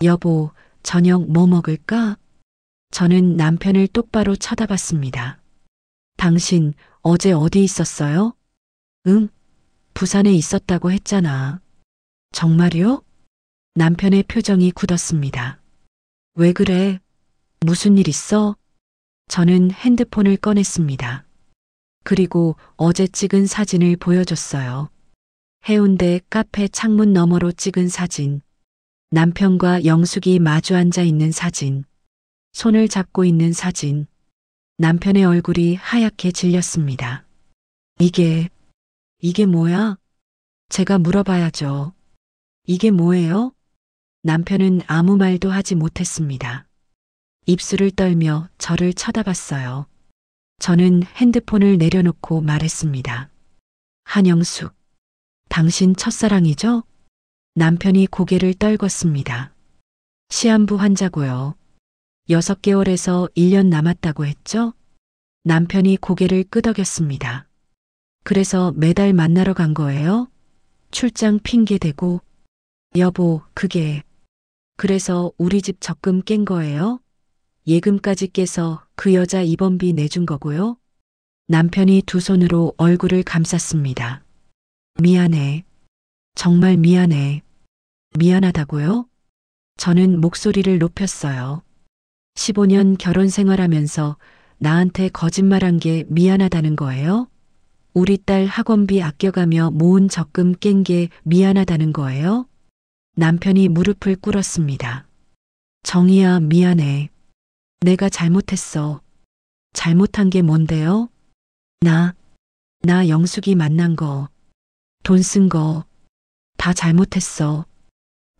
여보, 저녁 뭐 먹을까? 저는 남편을 똑바로 쳐다봤습니다. 당신 어제 어디 있었어요? 응? 부산에 있었다고 했잖아. 정말요? 남편의 표정이 굳었습니다. 왜 그래? 무슨 일 있어? 저는 핸드폰을 꺼냈습니다. 그리고 어제 찍은 사진을 보여줬어요. 해운대 카페 창문 너머로 찍은 사진. 남편과 영숙이 마주 앉아 있는 사진. 손을 잡고 있는 사진. 남편의 얼굴이 하얗게 질렸습니다. 이게 뭐야? 제가 물어봐야죠. 이게 뭐예요? 남편은 아무 말도 하지 못했습니다. 입술을 떨며 저를 쳐다봤어요. 저는 핸드폰을 내려놓고 말했습니다. 한영숙, 당신 첫사랑이죠? 남편이 고개를 떨궜습니다. 시한부 환자고요. 6개월에서 1년 남았다고 했죠? 남편이 고개를 끄덕였습니다. 그래서 매달 만나러 간 거예요? 출장 핑계 대고. 여보, 그래서 우리 집 적금 깬 거예요? 예금까지 깨서 그 여자 입원비 내준 거고요? 남편이 두 손으로 얼굴을 감쌌습니다. 미안해. 정말 미안해. 미안하다고요? 저는 목소리를 높였어요. 15년 결혼 생활하면서 나한테 거짓말한 게 미안하다는 거예요? 우리 딸 학원비 아껴가며 모은 적금 깬 게 미안하다는 거예요? 남편이 무릎을 꿇었습니다. 정희야, 미안해. 내가 잘못했어. 잘못한 게 뭔데요? 나 영숙이 만난 거, 돈 쓴 거, 다 잘못했어.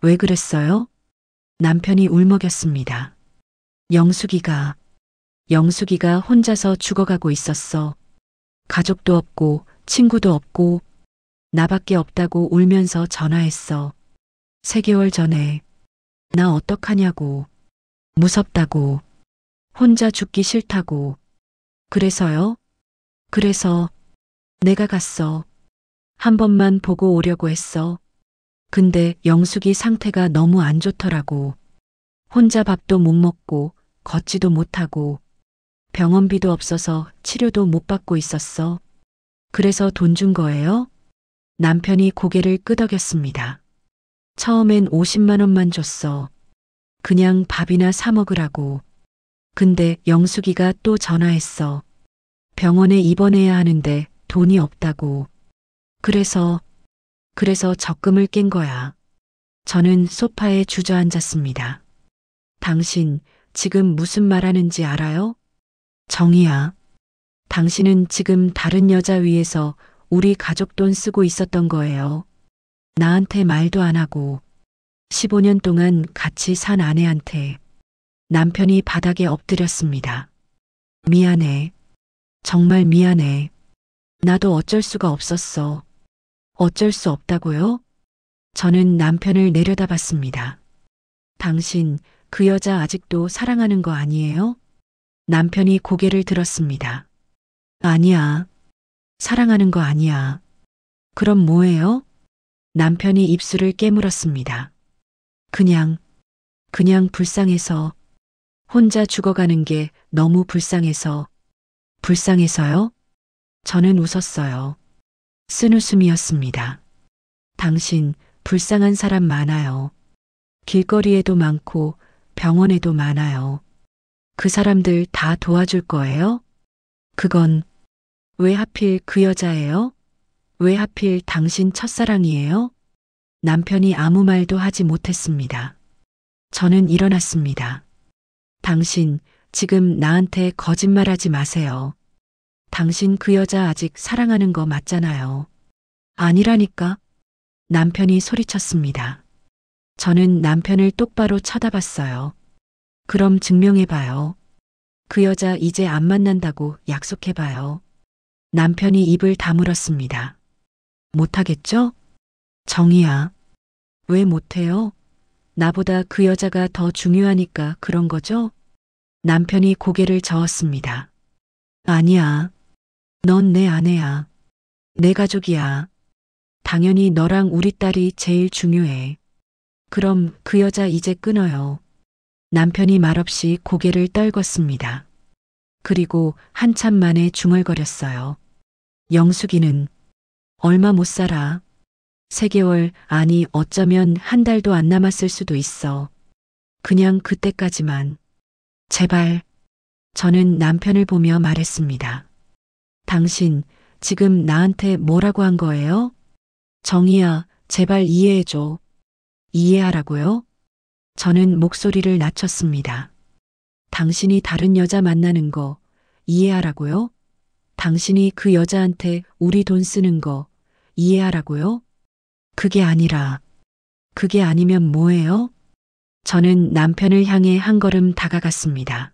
왜 그랬어요? 남편이 울먹였습니다. 영숙이가 혼자서 죽어가고 있었어. 가족도 없고 친구도 없고 나밖에 없다고 울면서 전화했어. 3개월 전에 나 어떡하냐고, 무섭다고, 혼자 죽기 싫다고. 그래서요? 그래서 내가 갔어. 한 번만 보고 오려고 했어. 근데 영숙이 상태가 너무 안 좋더라고. 혼자 밥도 못 먹고 걷지도 못하고 병원비도 없어서 치료도 못 받고 있었어. 그래서 돈 준 거예요? 남편이 고개를 끄덕였습니다. 처음엔 50만 원만 줬어. 그냥 밥이나 사 먹으라고. 근데 영숙이가 또 전화했어. 병원에 입원해야 하는데 돈이 없다고. 그래서 적금을 깬 거야. 저는 소파에 주저앉았습니다. 당신 지금 무슨 말 하는지 알아요? 정희야, 당신은 지금 다른 여자 위해서 우리 가족 돈 쓰고 있었던 거예요. 나한테 말도 안 하고 15년 동안 같이 산 아내한테. 남편이 바닥에 엎드렸습니다. 미안해. 정말 미안해. 나도 어쩔 수가 없었어. 어쩔 수 없다고요? 저는 남편을 내려다봤습니다. 당신 그 여자 아직도 사랑하는 거 아니에요? 남편이 고개를 들었습니다. 아니야. 사랑하는 거 아니야. 그럼 뭐예요? 남편이 입술을 깨물었습니다. 그냥 불쌍해서. 혼자 죽어가는 게 너무 불쌍해서. 불쌍해서요? 저는 웃었어요. 쓴웃음이었습니다. 당신 불쌍한 사람 많아요. 길거리에도 많고 병원에도 많아요. 그 사람들 다 도와줄 거예요? 그건 왜 하필 그 여자예요? 왜 하필 당신 첫사랑이에요? 남편이 아무 말도 하지 못했습니다. 저는 일어났습니다. 당신 지금 나한테 거짓말하지 마세요. 당신 그 여자 아직 사랑하는 거 맞잖아요. 아니라니까. 남편이 소리쳤습니다. 저는 남편을 똑바로 쳐다봤어요. 그럼 증명해봐요. 그 여자 이제 안 만난다고 약속해봐요. 남편이 입을 다물었습니다. 못하겠죠? 정희야. 왜 못해요? 나보다 그 여자가 더 중요하니까 그런 거죠? 남편이 고개를 저었습니다. 아니야. 넌 내 아내야. 내 가족이야. 당연히 너랑 우리 딸이 제일 중요해. 그럼 그 여자 이제 끊어요. 남편이 말없이 고개를 떨궜습니다. 그리고 한참 만에 중얼거렸어요. 영숙이는 얼마 못 살아. 3개월, 아니 어쩌면 한 달도 안 남았을 수도 있어. 그냥 그때까지만. 제발. 저는 남편을 보며 말했습니다. 당신 지금 나한테 뭐라고 한 거예요? 정희야, 제발 이해해줘. 이해하라고요? 저는 목소리를 낮췄습니다. 당신이 다른 여자 만나는 거 이해하라고요? 당신이 그 여자한테 우리 돈 쓰는 거 이해하라고요? 그게 아니면 뭐예요? 저는 남편을 향해 한 걸음 다가갔습니다.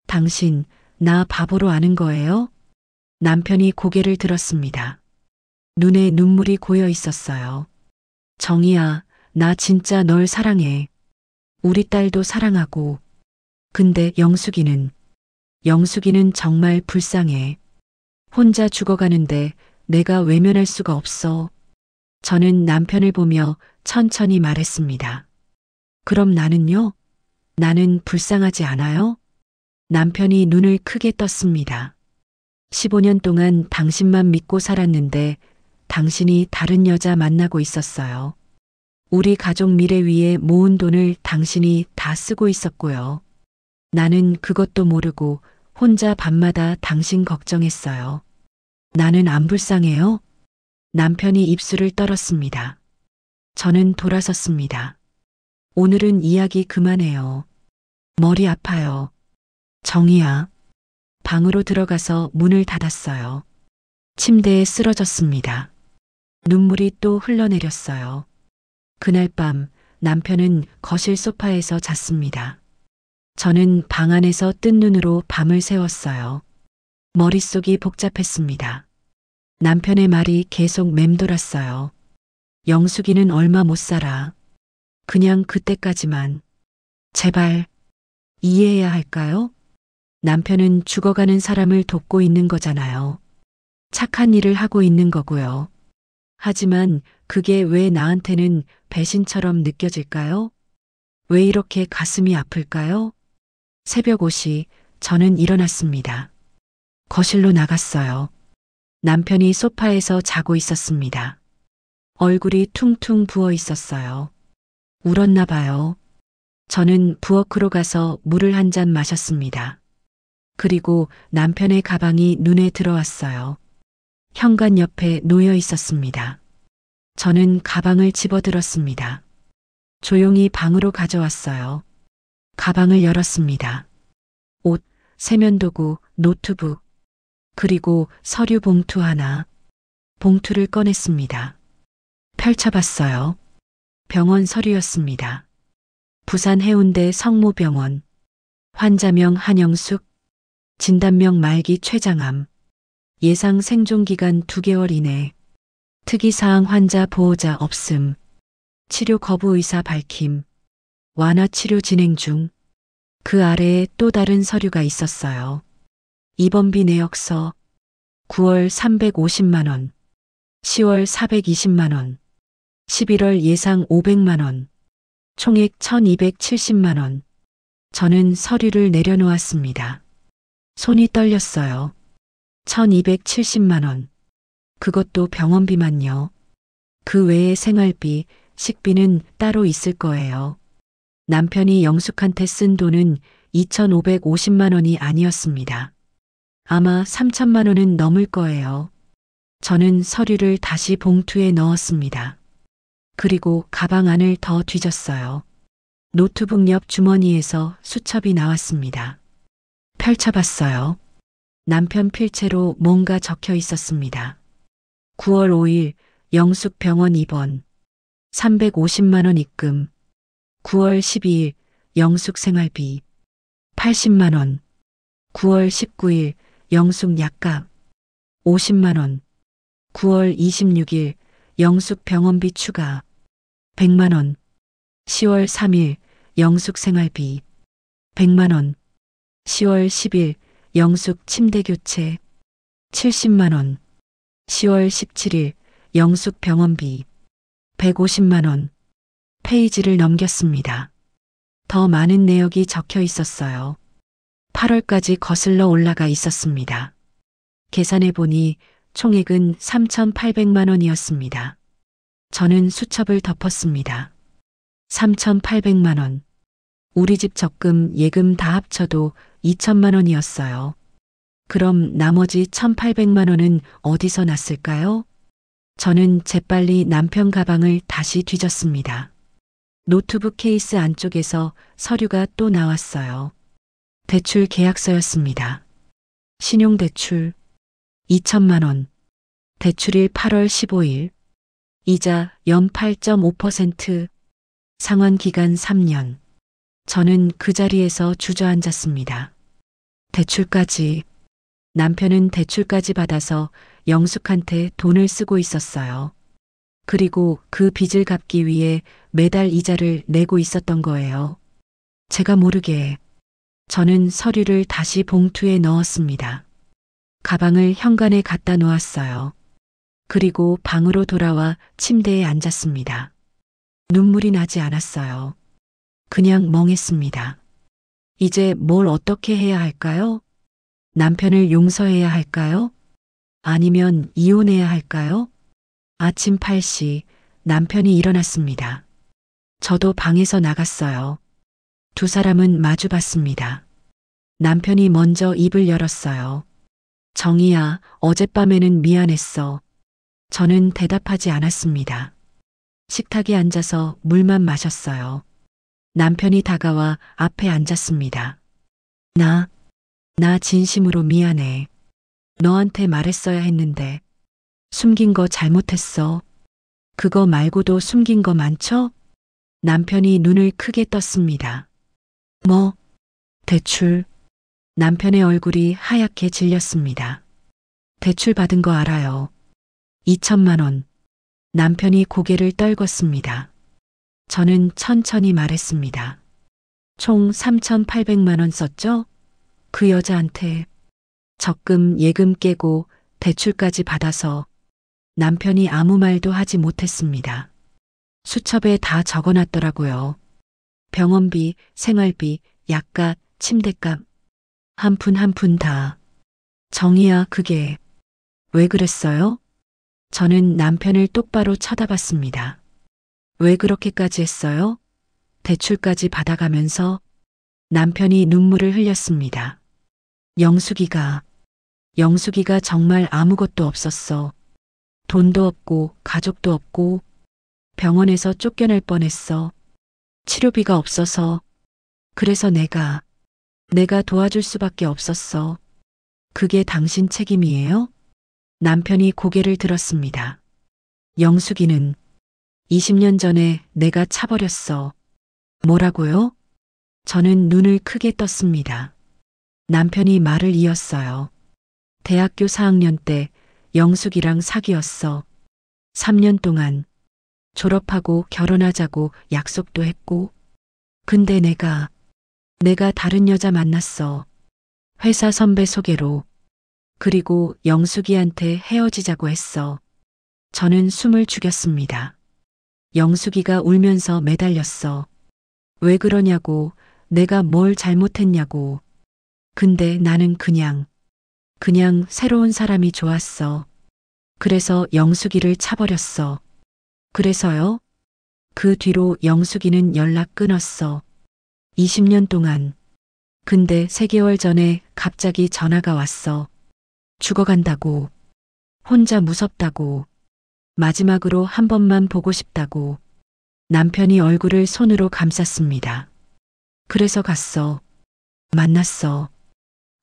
당신 나 바보로 아는 거예요? 남편이 고개를 들었습니다. 눈에 눈물이 고여 있었어요. 정희야, 나 진짜 널 사랑해. 우리 딸도 사랑하고. 근데 영숙이는 정말 불쌍해. 혼자 죽어가는데 내가 외면할 수가 없어. 저는 남편을 보며 천천히 말했습니다. 그럼 나는요? 나는 불쌍하지 않아요? 남편이 눈을 크게 떴습니다. 15년 동안 당신만 믿고 살았는데 당신이 다른 여자 만나고 있었어요. 우리 가족 미래 위에 모은 돈을 당신이 다 쓰고 있었고요. 나는 그것도 모르고 혼자 밤마다 당신 걱정했어요. 나는 안 불쌍해요? 남편이 입술을 떨었습니다. 저는 돌아섰습니다. 오늘은 이야기 그만해요. 머리 아파요. 정희야. 방으로 들어가서 문을 닫았어요. 침대에 쓰러졌습니다. 눈물이 또 흘러내렸어요. 그날 밤 남편은 거실 소파에서 잤습니다. 저는 방 안에서 뜬 눈으로 밤을 새웠어요. 머릿속이 복잡했습니다. 남편의 말이 계속 맴돌았어요. 영숙이는 얼마 못 살아. 그냥 그때까지만. 제발 이해해야 할까요? 남편은 죽어가는 사람을 돕고 있는 거잖아요. 착한 일을 하고 있는 거고요. 하지만 그게 왜 나한테는 배신처럼 느껴질까요? 왜 이렇게 가슴이 아플까요? 새벽 5시 저는 일어났습니다. 거실로 나갔어요. 남편이 소파에서 자고 있었습니다. 얼굴이 퉁퉁 부어 있었어요. 울었나 봐요. 저는 부엌으로 가서 물을 한 잔 마셨습니다. 그리고 남편의 가방이 눈에 들어왔어요. 현관 옆에 놓여 있었습니다. 저는 가방을 집어들었습니다. 조용히 방으로 가져왔어요. 가방을 열었습니다. 옷, 세면도구, 노트북, 그리고 서류 봉투 하나. 봉투를 꺼냈습니다. 펼쳐봤어요. 병원 서류였습니다. 부산 해운대 성모병원. 환자명 한영숙, 진단명 말기 췌장암, 예상 생존기간 2개월 이내, 특이사항 환자 보호자 없음, 치료 거부 의사 밝힘, 완화 치료 진행 중. 그 아래에 또 다른 서류가 있었어요. 입원비 내역서, 9월 350만 원, 10월 420만 원, 11월 예상 500만 원, 총액 1270만 원. 저는 서류를 내려놓았습니다. 손이 떨렸어요. 1270만 원. 그것도 병원비만요. 그 외에 생활비, 식비는 따로 있을 거예요. 남편이 영숙한테 쓴 돈은 2550만 원이 아니었습니다. 아마 3천만 원은 넘을 거예요. 저는 서류를 다시 봉투에 넣었습니다. 그리고 가방 안을 더 뒤졌어요. 노트북 옆 주머니에서 수첩이 나왔습니다. 펼쳐봤어요. 남편 필체로 뭔가 적혀 있었습니다. 9월 5일 영숙병원 입원 350만 원 입금. 9월 12일 영숙 생활비 80만 원. 9월 19일 영숙 약값 50만 원. 9월 26일 영숙 병원비 추가 100만 원. 10월 3일 영숙 생활비 100만 원. 10월 10일 영숙 침대 교체 70만 원. 10월 17일 영숙 병원비 150만 원. 페이지를 넘겼습니다. 더 많은 내역이 적혀 있었어요. 8월까지 거슬러 올라가 있었습니다. 계산해 보니 총액은 3,800만 원이었습니다. 저는 수첩을 덮었습니다. 3,800만 원. 우리 집 적금, 예금 다 합쳐도 2천만 원이었어요. 그럼 나머지 1,800만 원은 어디서 났을까요? 저는 재빨리 남편 가방을 다시 뒤졌습니다. 노트북 케이스 안쪽에서 서류가 또 나왔어요. 대출 계약서였습니다. 신용대출 2천만 원. 대출일 8월 15일. 이자 연 8.5%. 상환기간 3년. 저는 그 자리에서 주저앉았습니다. 대출까지. 남편은 대출까지 받아서 영숙한테 돈을 쓰고 있었어요. 그리고 그 빚을 갚기 위해 매달 이자를 내고 있었던 거예요. 제가 모르게. 저는 서류를 다시 봉투에 넣었습니다. 가방을 현관에 갖다 놓았어요. 그리고 방으로 돌아와 침대에 앉았습니다. 눈물이 나지 않았어요. 그냥 멍했습니다. 이제 뭘 어떻게 해야 할까요? 남편을 용서해야 할까요? 아니면 이혼해야 할까요? 아침 8시 남편이 일어났습니다. 저도 방에서 나갔어요. 두 사람은 마주 봤습니다. 남편이 먼저 입을 열었어요. 정희야, 어젯밤에는 미안했어. 저는 대답하지 않았습니다. 식탁에 앉아서 물만 마셨어요. 남편이 다가와 앞에 앉았습니다. 나 진심으로 미안해. 너한테 말했어야 했는데. 숨긴 거 잘못했어. 그거 말고도 숨긴 거 많죠? 남편이 눈을 크게 떴습니다. 뭐? 대출. 남편의 얼굴이 하얗게 질렸습니다. 대출 받은 거 알아요. 2천만 원. 남편이 고개를 떨궜습니다. 저는 천천히 말했습니다. 총 3,800만 원 썼죠? 그 여자한테 적금 예금 깨고 대출까지 받아서. 남편이 아무 말도 하지 못했습니다. 수첩에 다 적어놨더라고요. 병원비, 생활비, 약값, 침대값. 한 푼 한 푼 다. 정희야, 그게 왜 그랬어요? 저는 남편을 똑바로 쳐다봤습니다. 왜 그렇게까지 했어요? 대출까지 받아가면서. 남편이 눈물을 흘렸습니다. 영숙이가 정말 아무것도 없었어. 돈도 없고 가족도 없고 병원에서 쫓겨날 뻔했어. 치료비가 없어서. 그래서 내가 도와줄 수밖에 없었어. 그게 당신 책임이에요? 남편이 고개를 들었습니다. 영숙이는 20년 전에 내가 차버렸어. 뭐라고요? 저는 눈을 크게 떴습니다. 남편이 말을 이었어요. 대학교 4학년 때 영숙이랑 사귀었어. 3년 동안 졸업하고 결혼하자고 약속도 했고. 근데 내가 다른 여자 만났어. 회사 선배 소개로. 그리고 영숙이한테 헤어지자고 했어. 저는 숨을 죽였습니다. 영숙이가 울면서 매달렸어. 왜 그러냐고, 내가 뭘 잘못했냐고. 근데 나는 그냥 새로운 사람이 좋았어. 그래서 영숙이를 차버렸어. 그래서요? 그 뒤로 영숙이는 연락 끊었어. 20년 동안. 근데 3개월 전에 갑자기 전화가 왔어. 죽어간다고. 혼자 무섭다고. 마지막으로 한 번만 보고 싶다고. 남편이 얼굴을 손으로 감쌌습니다. 그래서 갔어. 만났어.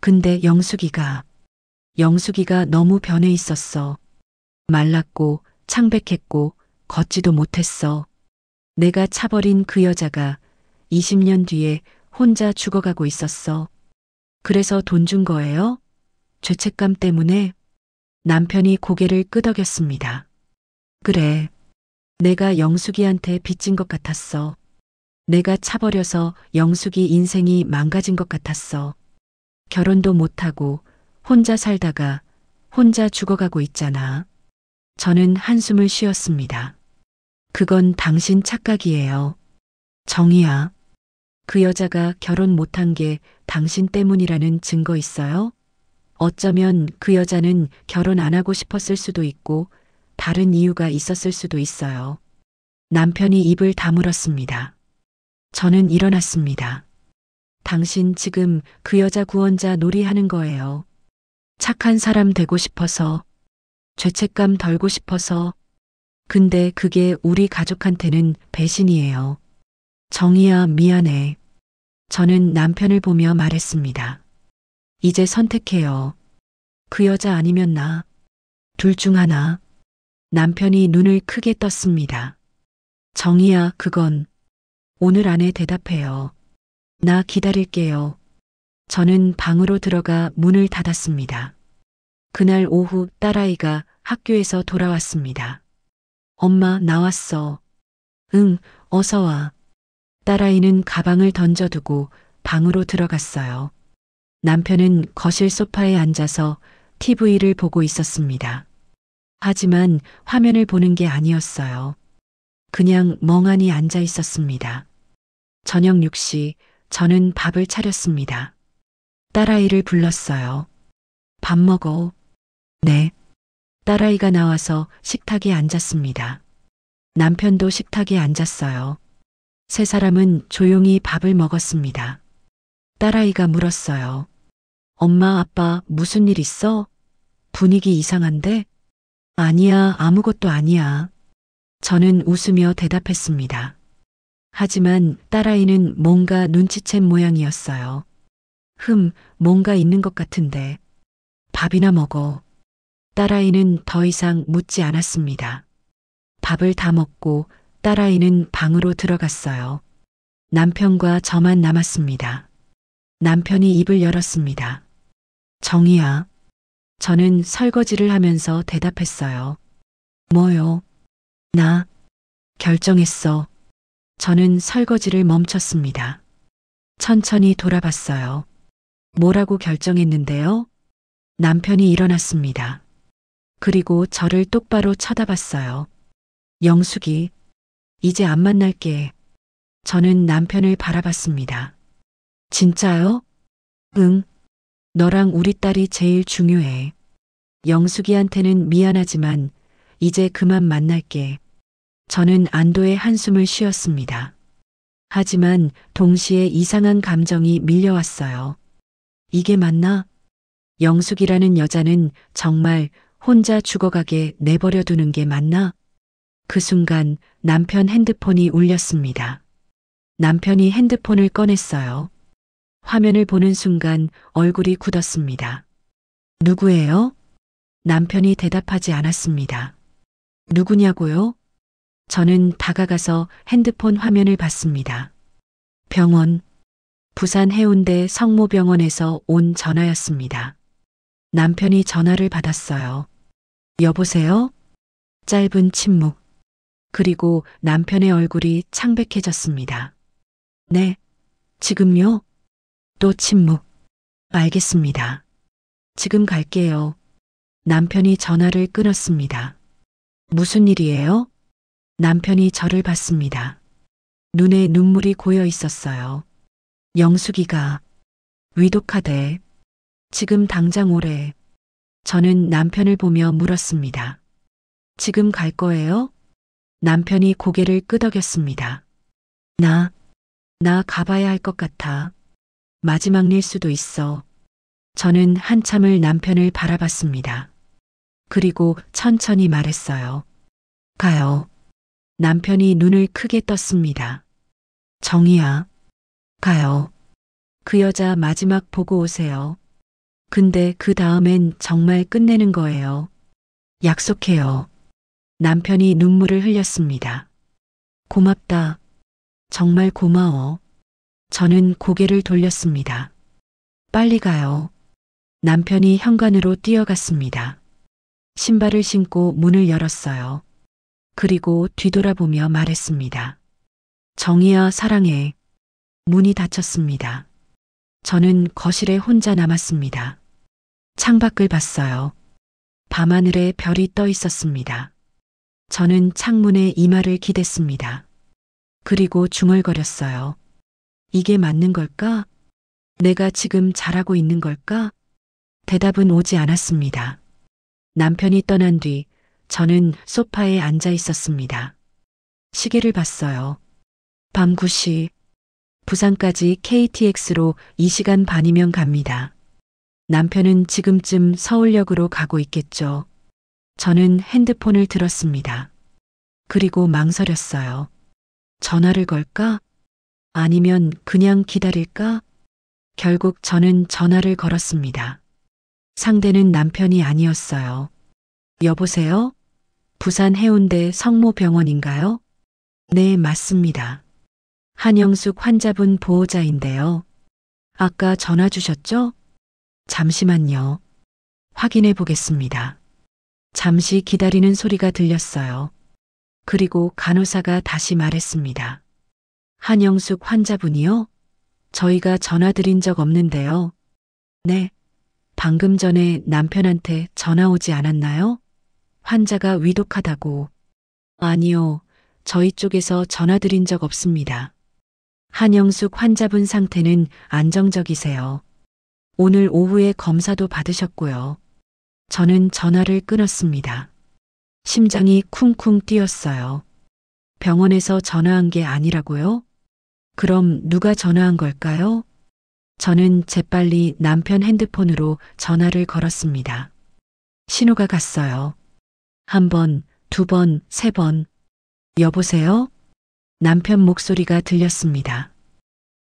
근데 영숙이가 너무 변해 있었어. 말랐고 창백했고 걷지도 못했어. 내가 차버린 그 여자가 20년 뒤에 혼자 죽어가고 있었어. 그래서 돈 준 거예요? 죄책감 때문에? 남편이 고개를 끄덕였습니다. 그래. 내가 영숙이한테 빚진 것 같았어. 내가 차버려서 영숙이 인생이 망가진 것 같았어. 결혼도 못하고 혼자 살다가 혼자 죽어가고 있잖아. 저는 한숨을 쉬었습니다. 그건 당신 착각이에요. 정희야. 그 여자가 결혼 못한 게 당신 때문이라는 증거 있어요? 어쩌면 그 여자는 결혼 안 하고 싶었을 수도 있고 다른 이유가 있었을 수도 있어요. 남편이 입을 다물었습니다. 저는 일어났습니다. 당신 지금 그 여자 구원자 놀이하는 거예요. 착한 사람 되고 싶어서, 죄책감 덜고 싶어서. 근데 그게 우리 가족한테는 배신이에요. 정희야, 미안해. 저는 남편을 보며 말했습니다. 이제 선택해요. 그 여자 아니면 나. 둘 중 하나. 남편이 눈을 크게 떴습니다. 정희야, 그건 오늘 안에 대답해요. 나 기다릴게요. 저는 방으로 들어가 문을 닫았습니다. 그날 오후 딸아이가 학교에서 돌아왔습니다. 엄마, 나왔어. 응, 어서 와. 딸아이는 가방을 던져두고 방으로 들어갔어요. 남편은 거실 소파에 앉아서 TV를 보고 있었습니다. 하지만 화면을 보는 게 아니었어요. 그냥 멍하니 앉아 있었습니다. 저녁 6시 저는 밥을 차렸습니다. 딸아이를 불렀어요. 밥 먹어. 네. 딸아이가 나와서 식탁에 앉았습니다. 남편도 식탁에 앉았어요. 세 사람은 조용히 밥을 먹었습니다. 딸아이가 물었어요. 엄마, 아빠, 무슨 일 있어? 분위기 이상한데? 아니야, 아무것도 아니야. 저는 웃으며 대답했습니다. 하지만 딸아이는 뭔가 눈치챈 모양이었어요. 뭔가 있는 것 같은데. 밥이나 먹어. 딸아이는 더 이상 묻지 않았습니다. 밥을 다 먹고 딸아이는 방으로 들어갔어요. 남편과 저만 남았습니다. 남편이 입을 열었습니다. 정희야. 저는 설거지를 하면서 대답했어요. 뭐요? 나 결정했어. 저는 설거지를 멈췄습니다. 천천히 돌아봤어요. 뭐라고 결정했는데요? 남편이 일어났습니다. 그리고 저를 똑바로 쳐다봤어요. 영숙이, 이제 안 만날게. 저는 남편을 바라봤습니다. 진짜요? 응. 너랑 우리 딸이 제일 중요해. 영숙이한테는 미안하지만 이제 그만 만날게. 저는 안도의 한숨을 쉬었습니다. 하지만 동시에 이상한 감정이 밀려왔어요. 이게 맞나? 영숙이라는 여자는 정말 혼자 죽어가게 내버려 두는 게 맞나? 그 순간 남편 핸드폰이 울렸습니다. 남편이 핸드폰을 꺼냈어요. 화면을 보는 순간 얼굴이 굳었습니다. 누구예요? 남편이 대답하지 않았습니다. 누구냐고요? 저는 다가가서 핸드폰 화면을 봤습니다. 병원, 부산 해운대 성모병원에서 온 전화였습니다. 남편이 전화를 받았어요. 여보세요? 짧은 침묵. 그리고 남편의 얼굴이 창백해졌습니다. 네, 지금요? 또 침묵. 알겠습니다. 지금 갈게요. 남편이 전화를 끊었습니다. 무슨 일이에요? 남편이 저를 봤습니다. 눈에 눈물이 고여 있었어요. 영숙이가 위독하대. 지금 당장 오래. 저는 남편을 보며 물었습니다. 지금 갈 거예요? 남편이 고개를 끄덕였습니다. 나 가봐야 할 것 같아. 마지막 일 수도 있어. 저는 한참을 남편을 바라봤습니다. 그리고 천천히 말했어요. 가요. 남편이 눈을 크게 떴습니다. 정희야, 가요. 그 여자 마지막 보고 오세요. 근데 그 다음엔 정말 끝내는 거예요. 약속해요. 남편이 눈물을 흘렸습니다. 고맙다. 정말 고마워. 저는 고개를 돌렸습니다. 빨리 가요. 남편이 현관으로 뛰어갔습니다. 신발을 신고 문을 열었어요. 그리고 뒤돌아보며 말했습니다. 정희야, 사랑해. 문이 닫혔습니다. 저는 거실에 혼자 남았습니다. 창밖을 봤어요. 밤하늘에 별이 떠 있었습니다. 저는 창문에 이마를 기댔습니다. 그리고 중얼거렸어요. 이게 맞는 걸까? 내가 지금 잘하고 있는 걸까? 대답은 오지 않았습니다. 남편이 떠난 뒤 저는 소파에 앉아 있었습니다. 시계를 봤어요. 밤 9시. 부산까지 KTX로 2시간 반이면 갑니다. 남편은 지금쯤 서울역으로 가고 있겠죠. 저는 핸드폰을 들었습니다. 그리고 망설였어요. 전화를 걸까? 아니면 그냥 기다릴까? 결국 저는 전화를 걸었습니다. 상대는 남편이 아니었어요. 여보세요? 부산 해운대 성모병원인가요? 네, 맞습니다. 한영숙 환자분 보호자인데요. 아까 전화 주셨죠? 잠시만요. 확인해 보겠습니다. 잠시 기다리는 소리가 들렸어요. 그리고 간호사가 다시 말했습니다. 한영숙 환자분이요? 저희가 전화 드린 적 없는데요. 네. 방금 전에 남편한테 전화 오지 않았나요? 환자가 위독하다고. 아니요. 저희 쪽에서 전화 드린 적 없습니다. 한영숙 환자분 상태는 안정적이세요. 오늘 오후에 검사도 받으셨고요. 저는 전화를 끊었습니다. 심장이 쿵쿵 뛰었어요. 병원에서 전화한 게 아니라고요? 그럼 누가 전화한 걸까요? 저는 재빨리 남편 핸드폰으로 전화를 걸었습니다. 신호가 갔어요. 한 번, 두 번, 세 번. 여보세요? 남편 목소리가 들렸습니다.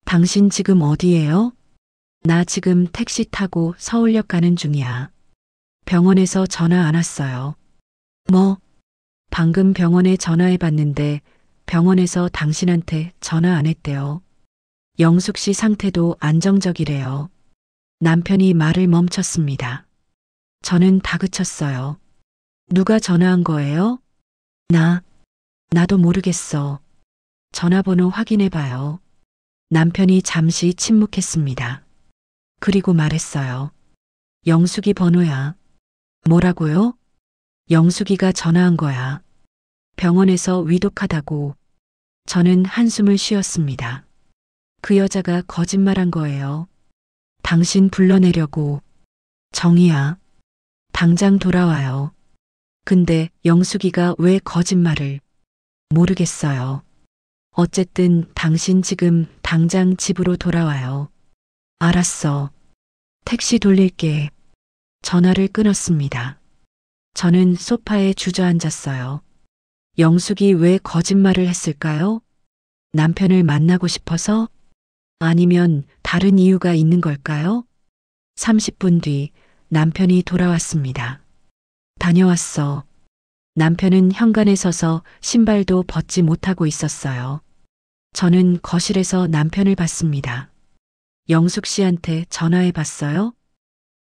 당신 지금 어디예요? 나 지금 택시 타고 서울역 가는 중이야. 병원에서 전화 안 왔어요. 뭐? 방금 병원에 전화해 봤는데 병원에서 당신한테 전화 안 했대요. 영숙 씨 상태도 안정적이래요. 남편이 말을 멈췄습니다. 저는 다그쳤어요. 누가 전화한 거예요? 나도 모르겠어. 전화번호 확인해 봐요. 남편이 잠시 침묵했습니다. 그리고 말했어요. 영숙이 번호야. 뭐라고요? 영숙이가 전화한 거야. 병원에서 위독하다고. 저는 한숨을 쉬었습니다. 그 여자가 거짓말한 거예요. 당신 불러내려고. 정희야. 당장 돌아와요. 근데 영숙이가 왜 거짓말을? 모르겠어요. 어쨌든 당신 지금 당장 집으로 돌아와요. 알았어. 택시 돌릴게. 전화를 끊었습니다. 저는 소파에 주저앉았어요. 영숙이 왜 거짓말을 했을까요? 남편을 만나고 싶어서? 아니면 다른 이유가 있는 걸까요? 30분 뒤 남편이 돌아왔습니다. 다녀왔어. 남편은 현관에 서서 신발도 벗지 못하고 있었어요. 저는 거실에서 남편을 봤습니다. 영숙 씨한테 전화해 봤어요?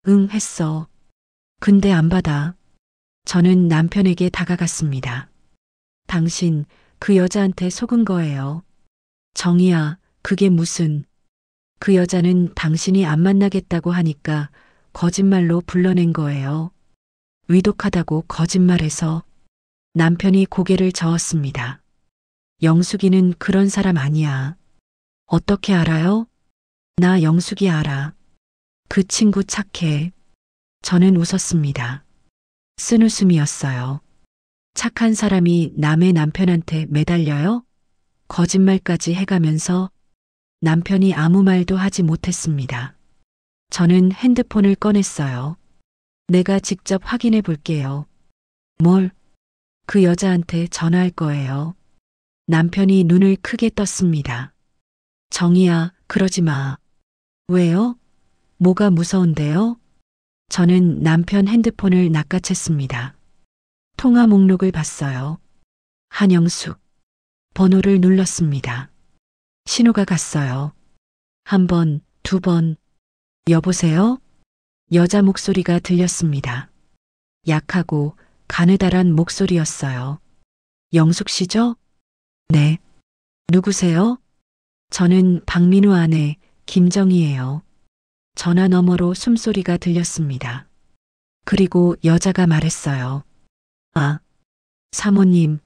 응, 했어. 근데 안 받아. 저는 남편에게 다가갔습니다. 당신 그 여자한테 속은 거예요. 정희야, 그게 무슨. 그 여자는 당신이 안 만나겠다고 하니까 거짓말로 불러낸 거예요. 위독하다고 거짓말해서. 남편이 고개를 저었습니다. 영숙이는 그런 사람 아니야. 어떻게 알아요? 나 영숙이 알아. 그 친구 착해. 저는 웃었습니다. 쓴웃음이었어요. 착한 사람이 남의 남편한테 매달려요? 거짓말까지 해가면서. 남편이 아무 말도 하지 못했습니다. 저는 핸드폰을 꺼냈어요. 내가 직접 확인해 볼게요. 뭘? 그 여자한테 전화할 거예요. 남편이 눈을 크게 떴습니다. 정희야, 그러지 마. 왜요? 뭐가 무서운데요? 저는 남편 핸드폰을 낚아챘습니다. 통화 목록을 봤어요. 한영숙. 번호를 눌렀습니다. 신호가 갔어요. 한 번, 두 번. 여보세요? 여자 목소리가 들렸습니다. 약하고 가느다란 목소리였어요. 영숙 씨죠? 네. 누구세요? 저는 박민우 아내 김정희예요. 전화 너머로 숨소리가 들렸습니다. 그리고 여자가 말했어요. 아, 사모님,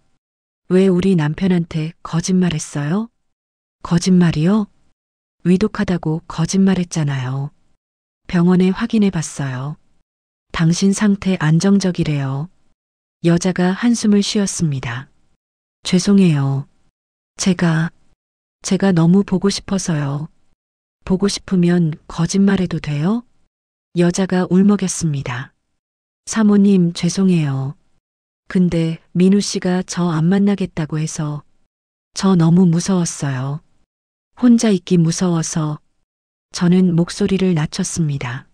왜 우리 남편한테 거짓말했어요? 거짓말이요? 위독하다고 거짓말했잖아요. 병원에 확인해 봤어요. 당신 상태 안정적이래요. 여자가 한숨을 쉬었습니다. 죄송해요. 제가 너무 보고 싶어서요. 보고 싶으면 거짓말해도 돼요? 여자가 울먹였습니다. 사모님, 죄송해요. 근데 민우 씨가 저 안 만나겠다고 해서 저 너무 무서웠어요. 혼자 있기 무서워서. 저는 목소리를 낮췄습니다.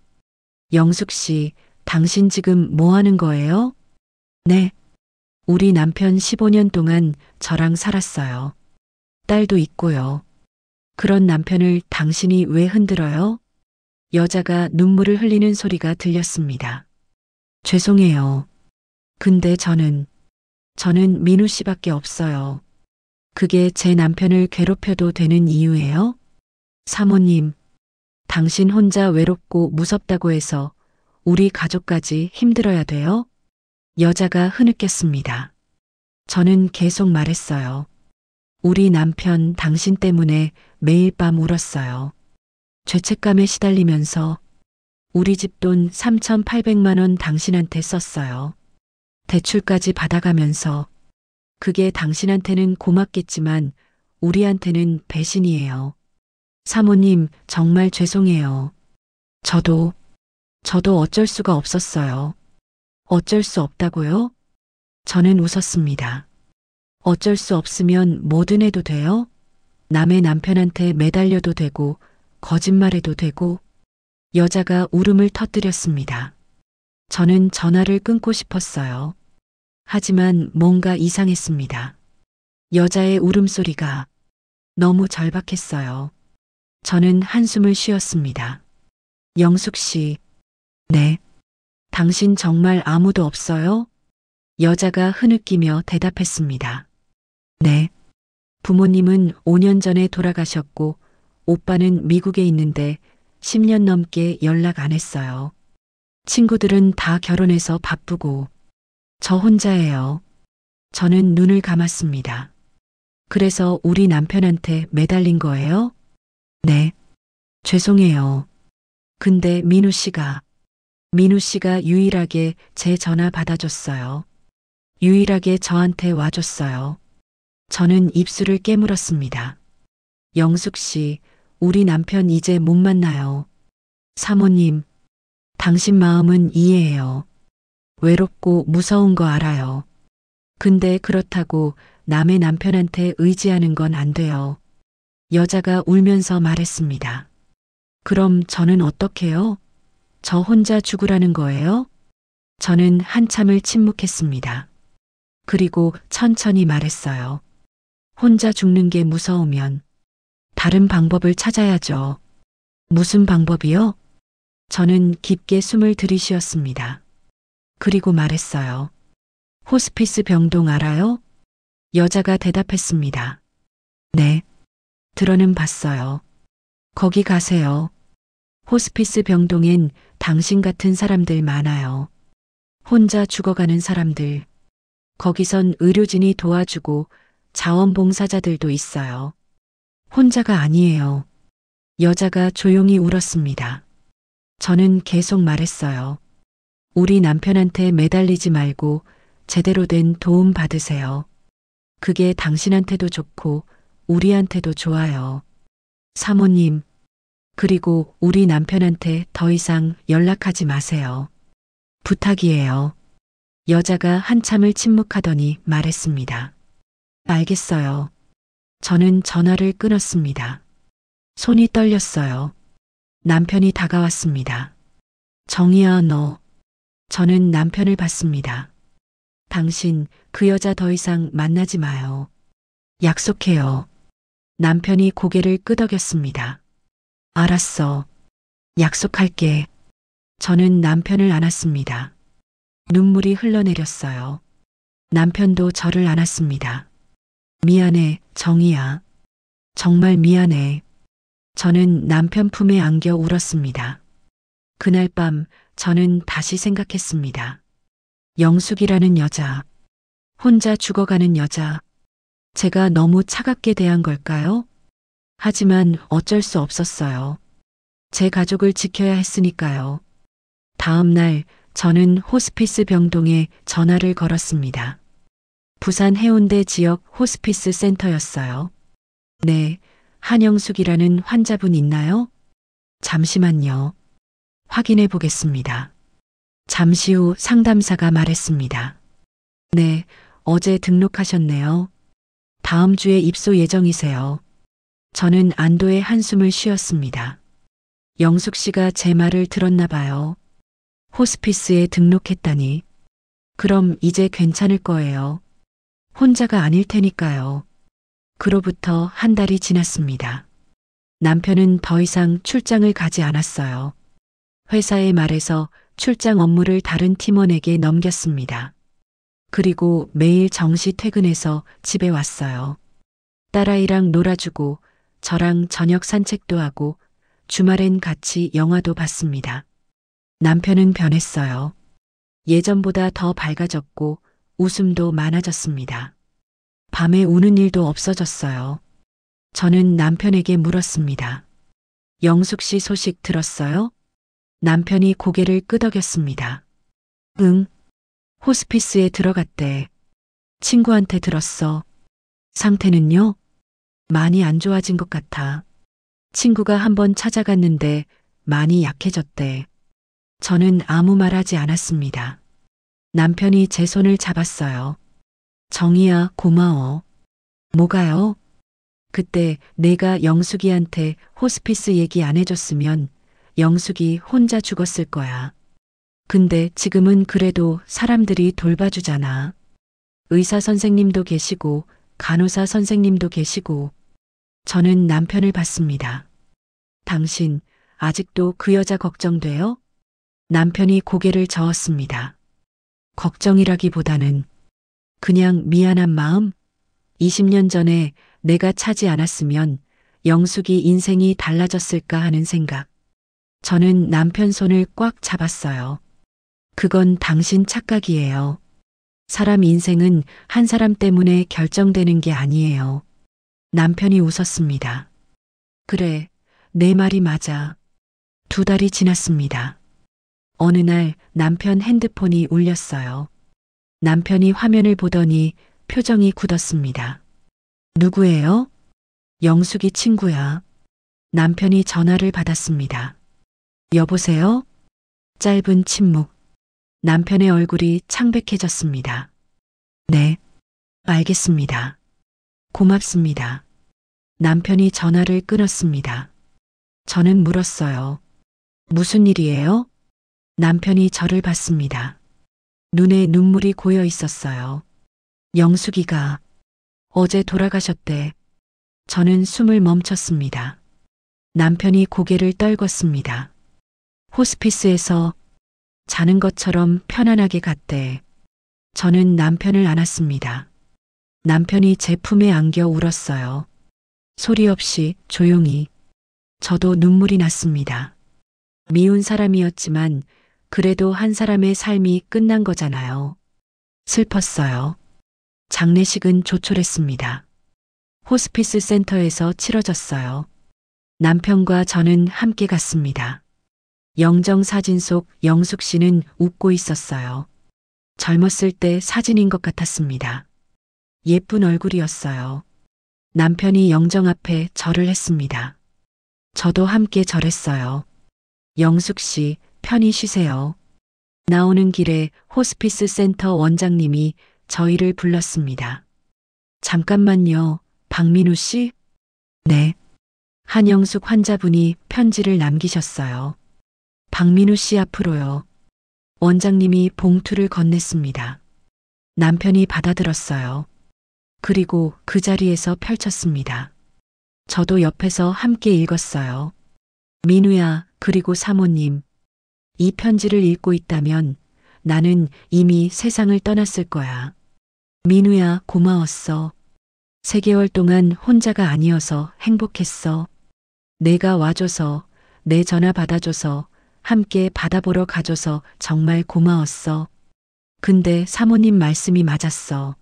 영숙 씨, 당신 지금 뭐 하는 거예요? 네. 우리 남편 15년 동안 저랑 살았어요. 딸도 있고요. 그런 남편을 당신이 왜 흔들어요? 여자가 눈물을 흘리는 소리가 들렸습니다. 죄송해요. 근데 저는 민우 씨밖에 없어요. 그게 제 남편을 괴롭혀도 되는 이유예요? 사모님, 당신 혼자 외롭고 무섭다고 해서 우리 가족까지 힘들어야 돼요? 여자가 흐느꼈습니다. 저는 계속 말했어요. 우리 남편 당신 때문에 매일 밤 울었어요. 죄책감에 시달리면서 우리 집 돈 3,800만 원 당신한테 썼어요. 대출까지 받아가면서. 그게 당신한테는 고맙겠지만 우리한테는 배신이에요. 사모님, 정말 죄송해요. 저도 어쩔 수가 없었어요. 어쩔 수 없다고요? 저는 웃었습니다. 어쩔 수 없으면 뭐든 해도 돼요? 남의 남편한테 매달려도 되고, 거짓말해도 되고, 여자가 울음을 터뜨렸습니다. 저는 전화를 끊고 싶었어요. 하지만 뭔가 이상했습니다. 여자의 울음소리가 너무 절박했어요. 저는 한숨을 쉬었습니다. 영숙 씨, 네. 당신 정말 아무도 없어요? 여자가 흐느끼며 대답했습니다. 네. 부모님은 5년 전에 돌아가셨고, 오빠는 미국에 있는데 10년 넘게 연락 안 했어요. 친구들은 다 결혼해서 바쁘고, 저 혼자예요. 저는 눈을 감았습니다. 그래서 우리 남편한테 매달린 거예요? 네. 죄송해요. 근데 민우 씨가 유일하게 제 전화 받아줬어요. 유일하게 저한테 와줬어요. 저는 입술을 깨물었습니다. 영숙 씨, 우리 남편 이제 못 만나요. 사모님, 당신 마음은 이해해요. 외롭고 무서운 거 알아요. 근데 그렇다고 남의 남편한테 의지하는 건 안 돼요. 여자가 울면서 말했습니다. 그럼 저는 어떡해요? 저 혼자 죽으라는 거예요? 저는 한참을 침묵했습니다. 그리고 천천히 말했어요. 혼자 죽는 게 무서우면 다른 방법을 찾아야죠. 무슨 방법이요? 저는 깊게 숨을 들이쉬었습니다. 그리고 말했어요. 호스피스 병동 알아요? 여자가 대답했습니다. 네. 들어는 봤어요. 거기 가세요. 호스피스 병동엔 당신 같은 사람들 많아요. 혼자 죽어가는 사람들. 거기선 의료진이 도와주고 자원봉사자들도 있어요. 혼자가 아니에요. 여자가 조용히 울었습니다. 저는 계속 말했어요. 우리 남편한테 매달리지 말고 제대로 된 도움 받으세요. 그게 당신한테도 좋고 우리한테도 좋아요. 사모님, 그리고 우리 남편한테 더 이상 연락하지 마세요. 부탁이에요. 여자가 한참을 침묵하더니 말했습니다. 알겠어요. 저는 전화를 끊었습니다. 손이 떨렸어요. 남편이 다가왔습니다. 정희야, 너. 저는 남편을 봤습니다. 당신 그 여자 더 이상 만나지 마요. 약속해요. 남편이 고개를 끄덕였습니다. 알았어. 약속할게. 저는 남편을 안았습니다. 눈물이 흘러내렸어요. 남편도 저를 안았습니다. 미안해, 정희야. 정말 미안해. 저는 남편 품에 안겨 울었습니다. 그날 밤 저는 다시 생각했습니다. 영숙이라는 여자, 혼자 죽어가는 여자, 제가 너무 차갑게 대한 걸까요? 하지만 어쩔 수 없었어요. 제 가족을 지켜야 했으니까요. 다음 날 저는 호스피스 병동에 전화를 걸었습니다. 부산 해운대 지역 호스피스 센터였어요. 네, 한영숙이라는 환자분 있나요? 잠시만요. 확인해 보겠습니다. 잠시 후 상담사가 말했습니다. 네, 어제 등록하셨네요. 다음 주에 입소 예정이세요. 저는 안도의 한숨을 쉬었습니다. 영숙 씨가 제 말을 들었나 봐요. 호스피스에 등록했다니. 그럼 이제 괜찮을 거예요. 혼자가 아닐 테니까요. 그로부터 한 달이 지났습니다. 남편은 더 이상 출장을 가지 않았어요. 회사의 말에서 출장 업무를 다른 팀원에게 넘겼습니다. 그리고 매일 정시 퇴근해서 집에 왔어요. 딸아이랑 놀아주고 저랑 저녁 산책도 하고 주말엔 같이 영화도 봤습니다. 남편은 변했어요. 예전보다 더 밝아졌고 웃음도 많아졌습니다. 밤에 우는 일도 없어졌어요. 저는 남편에게 물었습니다. 영숙 씨 소식 들었어요? 남편이 고개를 끄덕였습니다. 응. 호스피스에 들어갔대. 친구한테 들었어. 상태는요? 많이 안 좋아진 것 같아. 친구가 한번 찾아갔는데 많이 약해졌대. 저는 아무 말 하지 않았습니다. 남편이 제 손을 잡았어요. 정희야, 고마워. 뭐가요? 그때 내가 영숙이한테 호스피스 얘기 안 해줬으면 영숙이 혼자 죽었을 거야. 근데 지금은 그래도 사람들이 돌봐주잖아. 의사 선생님도 계시고 간호사 선생님도 계시고. 저는 남편을 봤습니다. 당신 아직도 그 여자 걱정돼요? 남편이 고개를 저었습니다. 걱정이라기보다는 그냥 미안한 마음? 20년 전에 내가 차지 않았으면 영숙이 인생이 달라졌을까 하는 생각. 저는 남편 손을 꽉 잡았어요. 그건 당신 착각이에요. 사람 인생은 한 사람 때문에 결정되는 게 아니에요. 남편이 웃었습니다. 그래, 내 말이 맞아. 2달이 지났습니다. 어느 날 남편 핸드폰이 울렸어요. 남편이 화면을 보더니 표정이 굳었습니다. 누구예요? 영숙이 친구야. 남편이 전화를 받았습니다. 여보세요? 짧은 침묵. 남편의 얼굴이 창백해졌습니다. 네, 알겠습니다. 고맙습니다. 남편이 전화를 끊었습니다. 저는 물었어요. 무슨 일이에요? 남편이 저를 봤습니다. 눈에 눈물이 고여 있었어요. 영숙이가 어제 돌아가셨대. 저는 숨을 멈췄습니다. 남편이 고개를 떨궜습니다. 호스피스에서 자는 것처럼 편안하게 갔대. 저는 남편을 안았습니다. 남편이 제 품에 안겨 울었어요. 소리 없이 조용히. 저도 눈물이 났습니다. 미운 사람이었지만 그래도 한 사람의 삶이 끝난 거잖아요. 슬펐어요. 장례식은 조촐했습니다. 호스피스 센터에서 치러졌어요. 남편과 저는 함께 갔습니다. 영정사진 속 영숙 씨는 웃고 있었어요. 젊었을 때 사진인 것 같았습니다. 예쁜 얼굴이었어요. 남편이 영정 앞에 절을 했습니다. 저도 함께 절했어요. 영숙 씨, 편히 쉬세요. 나오는 길에 호스피스 센터 원장님이 저희를 불렀습니다. 잠깐만요, 박민우 씨? 네. 한영숙 환자분이 편지를 남기셨어요. 박민우 씨 앞으로요. 원장님이 봉투를 건넸습니다. 남편이 받아들었어요. 그리고 그 자리에서 펼쳤습니다. 저도 옆에서 함께 읽었어요. 민우야, 그리고 사모님. 이 편지를 읽고 있다면 나는 이미 세상을 떠났을 거야. 민우야, 고마웠어. 3개월 동안 혼자가 아니어서 행복했어. 내가 와줘서, 내 전화 받아줘서, 함께 바다 보러 가줘서 정말 고마웠어. 근데 사모님 말씀이 맞았어.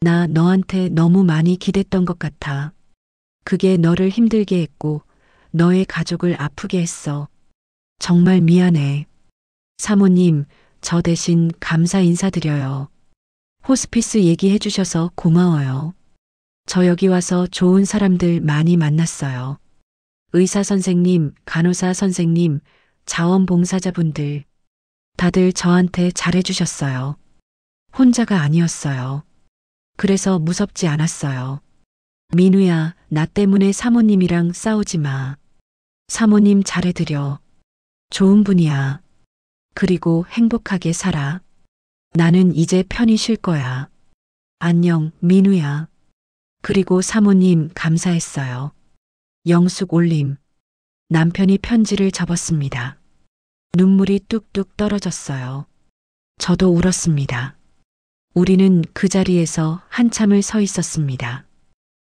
나 너한테 너무 많이 기댔던 것 같아. 그게 너를 힘들게 했고 너의 가족을 아프게 했어. 정말 미안해. 사모님, 저 대신 감사 인사드려요. 호스피스 얘기해 주셔서 고마워요. 저 여기 와서 좋은 사람들 많이 만났어요. 의사 선생님, 간호사 선생님, 자원봉사자분들. 다들 저한테 잘해주셨어요. 혼자가 아니었어요. 그래서 무섭지 않았어요. 민우야, 나 때문에 사모님이랑 싸우지 마. 사모님 잘해드려. 좋은 분이야. 그리고 행복하게 살아. 나는 이제 편히 쉴 거야. 안녕, 민우야. 그리고 사모님 감사했어요. 영숙 올림. 남편이 편지를 접었습니다. 눈물이 뚝뚝 떨어졌어요. 저도 울었습니다. 우리는 그 자리에서 한참을 서 있었습니다.